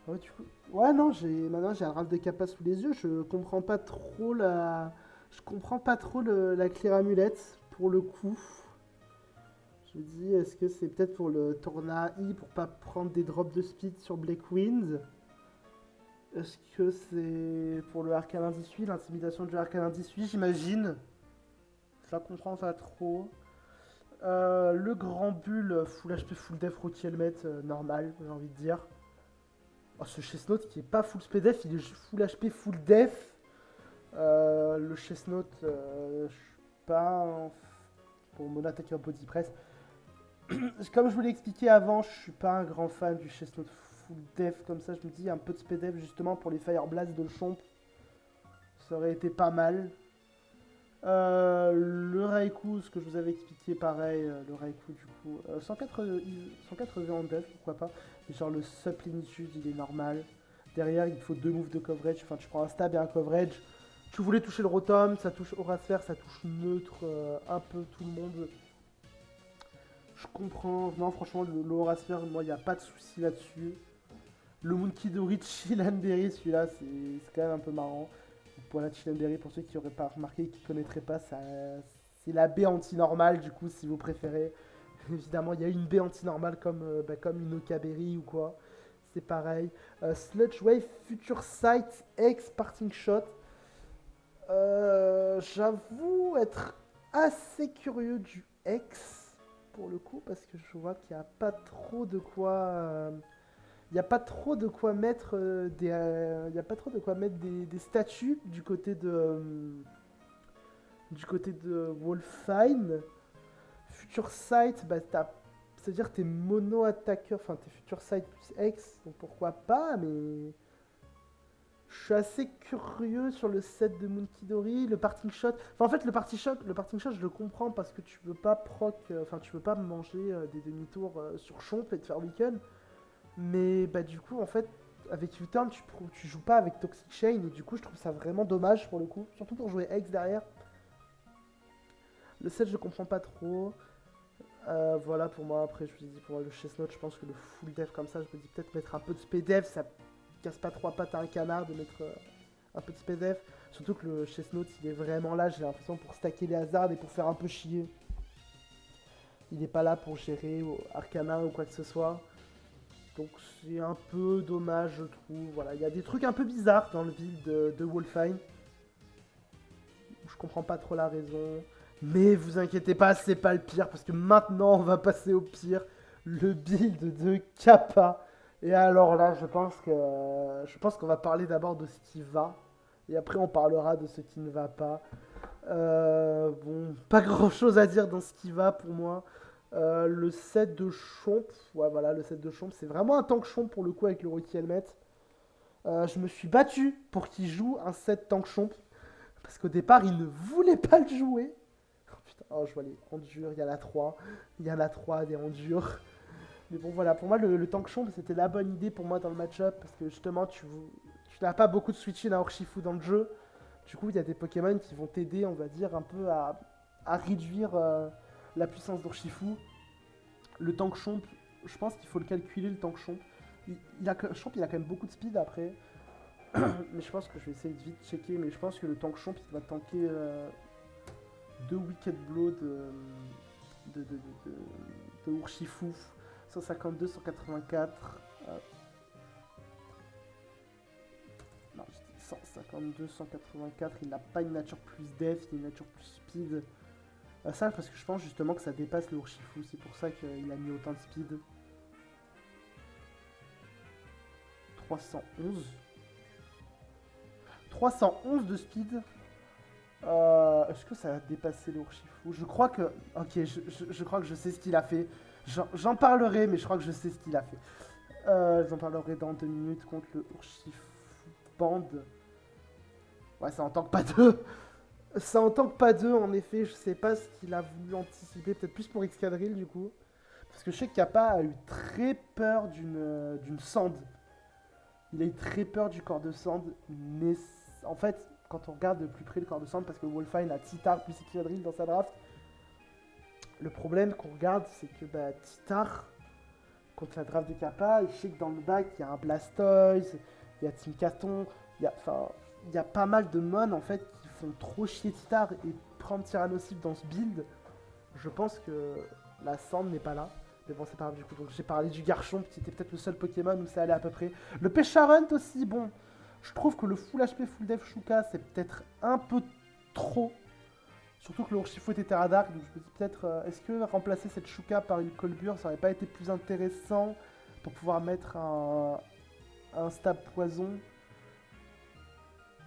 Ouais, du coup. Ouais, non, maintenant j'ai un râle de Kappa sous les yeux. Je comprends pas trop la. Je comprends pas trop la clear amulette pour le coup. Je me dis, est-ce que c'est peut-être pour le Torna I pour pas prendre des drops de speed sur Black Wind? Est-ce que c'est pour le Arcane 18, l'intimidation du Arcane 18, j'imagine? Je la comprends pas trop. Le grand bull, full HP, full def, rookie helmet, normal, j'ai envie de dire. Oh, ce Chestnut qui est pas full def, il est full HP, full def. Le Chestnut, je suis pas. Pour mon attaquer en body press. Comme je vous l'ai expliqué avant, je suis pas un grand fan du Chestnut full def comme ça. Je me dis un peu de spdef justement pour les Fire Blast de Chomp. Ça aurait été pas mal. Le Raikou, ce que je vous avais expliqué, pareil, le Raikou du coup, 180 en dev, pourquoi pas. Mais genre le supplénitude, il est normal. Derrière, il faut deux moves de coverage, enfin tu prends un stab et un coverage. Tu voulais toucher le Rotom, ça touche Aura Sphere, ça touche neutre, un peu tout le monde. Je comprends, non franchement, le Aura Sphere, moi, il n'y a pas de souci là-dessus. Le Munkidori Chilanberry, celui-là, c'est quand même un peu marrant. Pour la Chilanberry, pour ceux qui n'auraient pas remarqué, qui ne connaîtraient pas, c'est la baie anti-normale, du coup, si vous préférez. Évidemment, il y a une baie anti-normale comme une Okaberry ou quoi. C'est pareil. Sludge Wave Future Sight X Parting Shot. J'avoue être assez curieux du X pour le coup, parce que je vois qu'il n'y a pas trop de quoi. Il n'y a pas trop de quoi mettre y a pas trop de quoi mettre des statues du côté de Wolfine. Future Sight, bah c'est-à-dire t'es mono attaqueur, enfin t'es Future Sight plus X, donc pourquoi pas, mais je suis assez curieux sur le set de Munkidori, le parting shot. Enfin en fait le parting shot je le comprends parce que tu peux pas tu peux pas manger des demi-tours sur Chomp et te faire weekend. Mais bah du coup en fait avec U-Turn tu joues pas avec Toxic Chain et du coup je trouve ça vraiment dommage pour le coup. Surtout pour jouer X derrière. Le set je comprends pas trop. Voilà pour moi, après je vous ai dit pour moi, le Chestnut je pense que le full dev comme ça je me dis peut-être mettre un peu de speed ça casse pas trois pattes à un canard de mettre un peu de speed surtout que le Chestnut il est vraiment là j'ai l'impression pour stacker les hasards et pour faire un peu chier. Il est pas là pour gérer Arcana ou quoi que ce soit. Donc c'est un peu dommage, je trouve. Voilà, il y a des trucs un peu bizarres dans le build de Wolfine. je comprends pas trop la raison. Mais vous inquiétez pas, c'est pas le pire, parce que maintenant on va passer au pire, le build de Kappa. Et alors là, je pense qu'on va parler d'abord de ce qui va, et après on parlera de ce qui ne va pas. Bon, pas grand chose à dire dans ce qui va pour moi. Le set de Chomp, ouais voilà, le set de Chomp, c'est vraiment un tank Chomp pour le coup avec le Rocky Helmet. Je me suis battu pour qu'il joue un set tank Chomp, parce qu'au départ il ne voulait pas le jouer. Oh putain, oh, je vois les endures, il y a la 3 des endures. Mais bon voilà, pour moi le tank Chomp c'était la bonne idée pour moi dans le match-up, parce que justement tu n'as pas beaucoup de switching à Urshifu dans le jeu. Du coup, il y a des Pokémon qui vont t'aider, on va dire, un peu à réduire la puissance d'Urshifu. Le tank Chomp, je pense qu'il faut le calculer, le tank Chomp. Chomp, il a quand même beaucoup de speed après. Mais je pense que je vais essayer de vite checker. Mais je pense que le tank Chomp, il va tanker 2 Wicked Blow de, de, de, de, de Urshifu. 152, 184. Non, je dis 152, 184. Il n'a pas une nature plus def, il a une nature plus speed. Ça, parce que je pense justement que ça dépasse le Urshifu. C'est pour ça qu'il a mis autant de speed. 311. 311 de speed. Est-ce que ça a dépassé le Urshifu? Je crois que... Ok, je crois que je sais ce qu'il a fait. J'en parlerai, mais je crois que je sais ce qu'il a fait. J'en parlerai dans 2 minutes contre le Urshifu Band. Ouais, ça en tank pas deux. Ça en tank pas deux, en effet. Je sais pas ce qu'il a voulu anticiper. Peut-être plus pour Excadrill, du coup. Parce que je sais que Kappa a eu très peur d'une Sand. Il a eu très peur du corps de Sand. Mais en fait, quand on regarde de plus près le corps de Sand, parce que Wolfine a Titar plus Excadrill dans sa draft, le problème qu'on regarde, c'est que Titar, contre la draft de Kappa, je sais que dans le bac, il y a un Blastoise, il y a Tinkaton, il y a pas mal de mon en fait qui font trop chier Titar et prendre Tyrannosif dans ce build. Je pense que la Sand n'est pas là. Mais bon, c'est pas grave du coup. Donc j'ai parlé du Garchomp qui était peut-être le seul Pokémon où ça allait à peu près. Le Pêcharunt aussi, bon. Je trouve que le Full HP, Full Def Shuka, c'est peut-être un peu trop. Surtout que le Urshifu était Terra Dark, donc je me dis peut-être, est-ce que remplacer cette Shuka par une Colbur, ça aurait pas été plus intéressant pour pouvoir mettre un stab poison.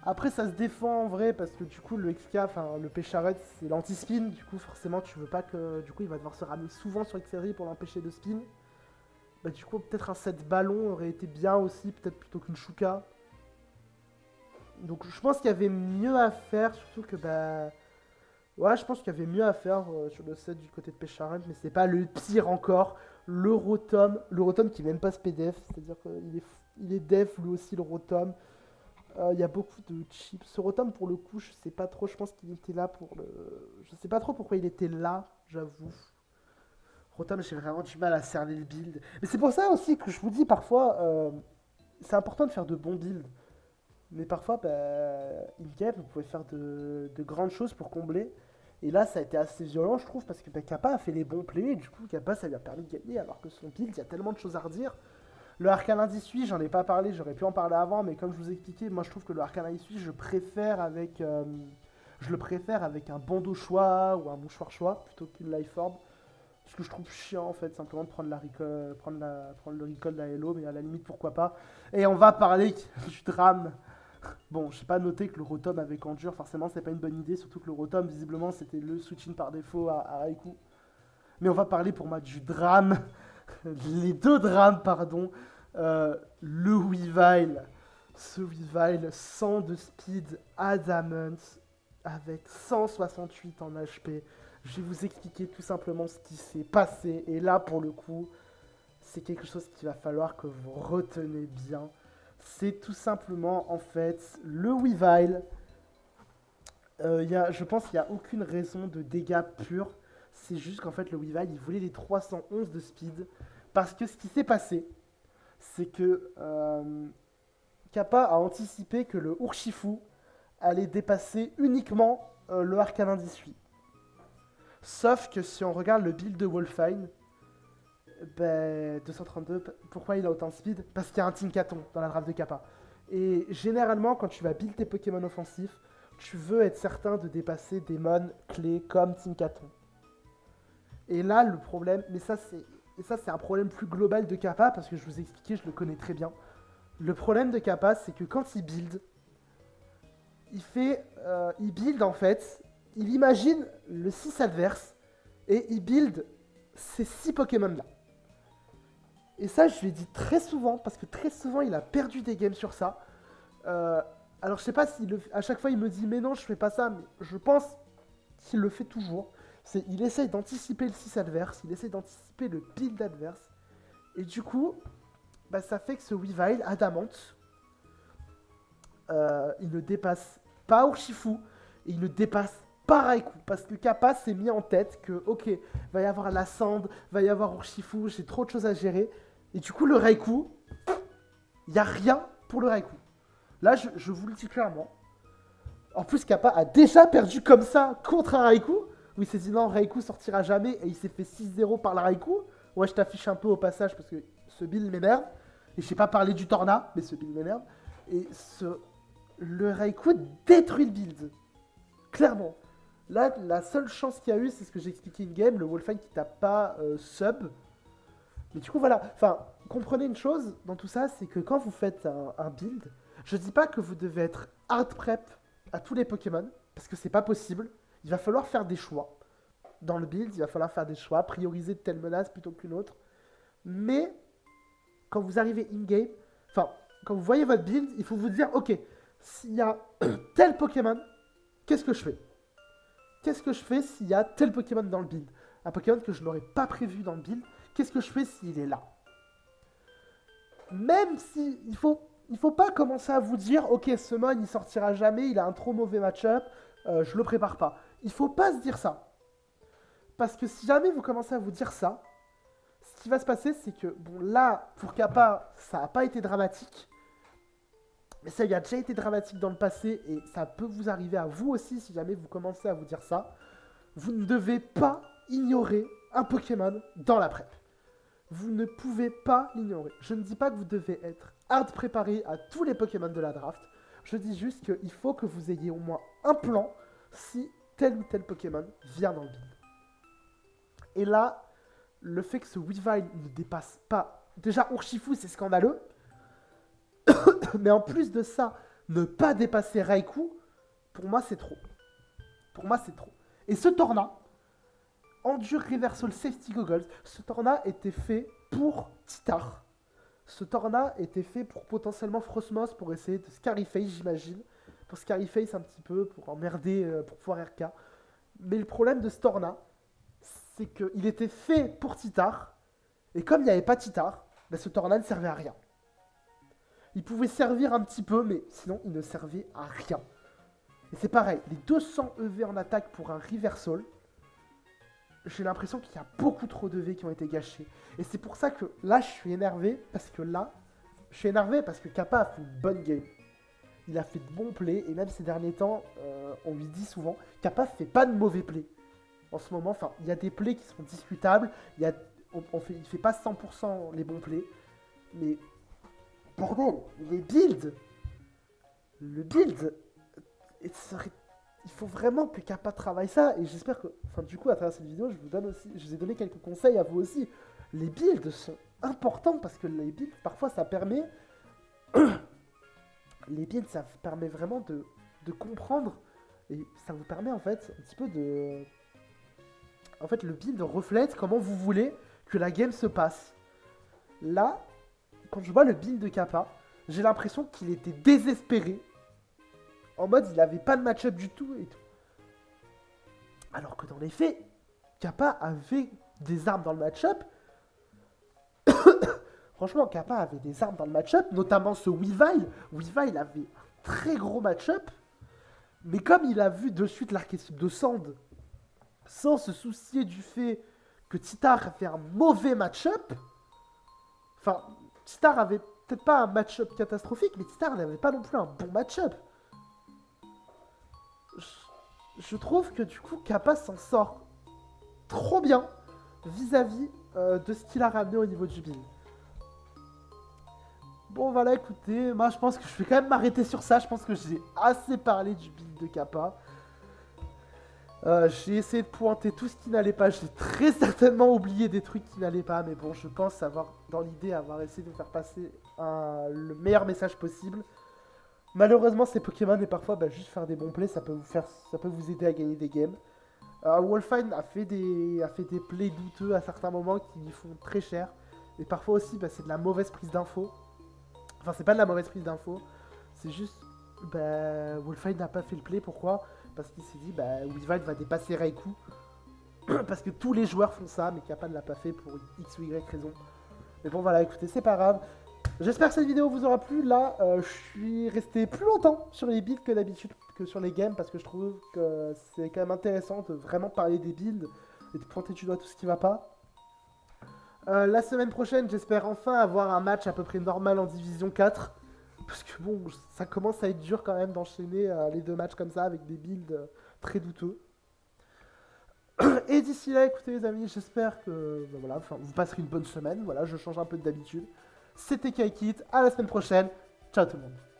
Après, ça se défend en vrai, parce que du coup, le XK, enfin, le Pêcharet, c'est l'anti-spin, du coup, forcément, tu veux pas que. Du coup, il va devoir se ramener souvent sur Xerri pour l'empêcher de spin. Bah, du coup, peut-être un set ballon aurait été bien aussi, peut-être plutôt qu'une Shuka. Donc, je pense qu'il y avait mieux à faire, surtout que, bah. Ouais, je pense qu'il y avait mieux à faire sur le set du côté de Pêcharet, mais c'est pas le pire encore. Le Rotom qui est même pas SPDF, c'est-à-dire qu'il est def lui aussi, le Rotom. Il y a beaucoup de chips. Ce Rotom, pour le coup, je sais pas trop. Je pense qu'il était là pour le. Je sais pas trop pourquoi il était là, j'avoue. Rotom, j'ai vraiment du mal à cerner le build. Mais c'est pour ça aussi que je vous dis parfois, c'est important de faire de bons builds. Mais parfois, in-game, vous pouvez faire de grandes choses pour combler. Et là, ça a été assez violent, je trouve, parce que Kappa a fait les bons plays. Et du coup, Kappa, ça lui a permis de gagner. Alors que son build, il y a tellement de choses à redire. Le Arcanin 18, j'en ai pas parlé, j'aurais pu en parler avant, mais comme je vous ai expliqué, moi je trouve que le Arcanin 18, je le préfère avec un bandeau choix ou un mouchoir choix plutôt qu'une Life Orb. Parce que je trouve chiant en fait, simplement de prendre, prendre le recall de la Hello, mais à la limite pourquoi pas. Et on va parler du drame. Bon, je sais pas noté que le Rotom avec Endure, forcément c'est pas une bonne idée, surtout que le Rotom visiblement c'était le switching par défaut à Raikou. Mais on va parler pour moi du drame. Les deux drames, pardon. Le Weavile. Ce Weavile 100 de speed Adamant avec 168 en HP. Je vais vous expliquer tout simplement ce qui s'est passé. Et là, pour le coup, c'est quelque chose qu'il va falloir que vous retenez bien. C'est tout simplement, en fait, le Weavile. Je pense qu'il n'y a aucune raison de dégâts purs. C'est juste qu'en fait, le Weavile, il voulait les 311 de speed. Parce que ce qui s'est passé, c'est que Kappa a anticipé que le Urshifu allait dépasser uniquement le Arcanin 18. Sauf que si on regarde le build de Wolfine, 232, pourquoi il a autant de speed? Parce qu'il y a un Tinkaton dans la draft de Kappa. Et généralement, quand tu vas build tes Pokémon offensifs, tu veux être certain de dépasser des mons clés comme Tinkaton. Et là, le problème, mais ça c'est un problème plus global de Kappa, parce que je vous ai expliqué, je le connais très bien. Le problème de Kappa, c'est que quand il build, il build en fait, il imagine le 6 adverse, et il build ces 6 Pokémon là. Et ça, je lui ai dit très souvent, parce que très souvent, il a perdu des games sur ça. Alors, je sais pas si à chaque fois, il me dit, mais non, je fais pas ça, mais je pense qu'il le fait toujours. Il essaye d'anticiper le 6 adverse, il essaye d'anticiper le build adverse. Et du coup, bah, ça fait que ce Weavile, Adamant, il ne dépasse pas Urshifu, et il ne dépasse pas Raikou. Parce que Kappa s'est mis en tête que, ok, va y avoir la Sand, va y avoir Urshifu, j'ai trop de choses à gérer. Et du coup, le Raikou, il n'y a rien pour le Raikou. Là, je vous le dis clairement. En plus, Kappa a déjà perdu comme ça contre un Raikou. Où il s'est dit non, Raikou sortira jamais. Et il s'est fait 6-0 par le Raikou. Ouais, je t'affiche un peu au passage parce que ce build m'énerve. Et je sais pas parler du Torna, mais ce build m'énerve. Et le Raikou détruit le build. Clairement. Là, la seule chance qu'il y a eu, c'est ce que j'ai expliqué in-game. Le Wolfine qui tape pas sub. Mais du coup, voilà. Enfin, comprenez une chose dans tout ça, c'est que quand vous faites un build, je dis pas que vous devez être hard prep à tous les Pokémon, parce que c'est pas possible. Il va falloir faire des choix. Dans le build, il va falloir faire des choix, prioriser telle menace plutôt qu'une autre. Mais, quand vous arrivez in-game, enfin, quand vous voyez votre build, il faut vous dire, ok, s'il y a tel Pokémon, qu'est-ce que je fais? Qu'est-ce que je fais s'il y a tel Pokémon dans le build? Un Pokémon que je n'aurais pas prévu dans le build, qu'est-ce que je fais s'il est là? Même si il faut pas commencer à vous dire, ok, ce mon il sortira jamais, il a un trop mauvais match-up, je le prépare pas. Il faut pas se dire ça. Parce que si jamais vous commencez à vous dire ça, ce qui va se passer, c'est que, bon, là, pour Kappa, ça n'a pas été dramatique. Mais ça a déjà été dramatique dans le passé et ça peut vous arriver à vous aussi si jamais vous commencez à vous dire ça. Vous ne devez pas ignorer un Pokémon dans la prep. Vous ne pouvez pas l'ignorer. Je ne dis pas que vous devez être hard préparé à tous les Pokémon de la draft. Je dis juste qu'il faut que vous ayez au moins un plan si tel ou tel Pokémon vient dans le build. Et là, le fait que ce Weavile ne dépasse pas... Déjà, Urshifu, c'est scandaleux. Mais en plus de ça, ne pas dépasser Raikou, pour moi, c'est trop. Pour moi, c'est trop. Et ce Torna, Endure Reversal Safety Goggles, ce Torna était fait pour Titar. Ce Torna était fait pour potentiellement Frostmoth, pour essayer de Scarface, j'imagine. Pour Scarface un petit peu, pour emmerder, pour pouvoir RK. Mais le problème de ce Torna, c'est qu'il était fait pour Titar. Et comme il n'y avait pas Titar, ben ce Torna ne servait à rien. Il pouvait servir un petit peu, mais sinon il ne servait à rien. Et c'est pareil, les 200 EV en attaque pour un Reversal, j'ai l'impression qu'il y a beaucoup trop de V qui ont été gâchés. Et c'est pour ça que là, je suis énervé, parce que Kappa a fait une bonne game. Il a fait de bons plays, et même ces derniers temps, on lui dit souvent, Kappa fait pas de mauvais plays. En ce moment, enfin, il y a des plays qui sont discutables, il fait pas 100% les bons plays, mais bordel, le build, il faut vraiment que Kappa travaille ça, et j'espère que, enfin, du coup, à travers cette vidéo, je vous ai donné quelques conseils à vous aussi. Les builds sont importants parce que les builds, parfois, ça permet, vraiment de comprendre, et ça vous permet en fait un petit peu de, en fait, le build reflète comment vous voulez que la game se passe. Là, quand je vois le build de Kappa, j'ai l'impression qu'il était désespéré. En mode, il avait pas de match-up du tout et tout. Alors que dans les faits, Kappa avait des armes dans le match-up. Franchement, Kappa avait des armes dans le match-up, notamment ce Weavile. Weavile avait un très gros match-up. Mais comme il a vu de suite l'archétype de Sand, sans se soucier du fait que Titar a fait un mauvais match-up, enfin, Titar avait peut-être pas un match-up catastrophique, mais Titar n'avait pas non plus un bon match-up. Je trouve que du coup, Kappa s'en sort trop bien vis-à-vis de ce qu'il a ramené au niveau du build. Bon voilà, écoutez, moi je pense que je vais quand même m'arrêter sur ça. Je pense que j'ai assez parlé du build de Kappa. J'ai essayé de pointer tout ce qui n'allait pas. J'ai très certainement oublié des trucs qui n'allaient pas. Mais bon, je pense avoir, dans l'idée, avoir essayé de faire passer le meilleur message possible. Malheureusement, ces Pokémon et parfois juste faire des bons plays, ça peut vous aider à gagner des games. Wolfine a fait des plays douteux à certains moments qui lui font très cher. Et parfois aussi, c'est de la mauvaise prise d'infos. Enfin, c'est pas de la mauvaise prise d'infos. C'est juste, Wolfine n'a pas fait le play. Pourquoi? Parce qu'il s'est dit, Weavile va dépasser Raikou. Parce que tous les joueurs font ça, mais Kappa ne l'a pas fait pour X ou Y raison. Mais bon, voilà, écoutez, c'est pas grave. J'espère que cette vidéo vous aura plu. Là, je suis resté plus longtemps sur les builds que d'habitude, que sur les games, parce que je trouve que c'est quand même intéressant de vraiment parler des builds et de pointer du doigt tout ce qui va pas. La semaine prochaine, j'espère enfin avoir un match à peu près normal en Division 4. Parce que bon, ça commence à être dur quand même d'enchaîner les deux matchs comme ça avec des builds très douteux. Et d'ici là, écoutez les amis, j'espère que voilà, vous passerez une bonne semaine. Voilà, je change un peu d'habitude. C'était Kaikit, à la semaine prochaine. Ciao tout le monde.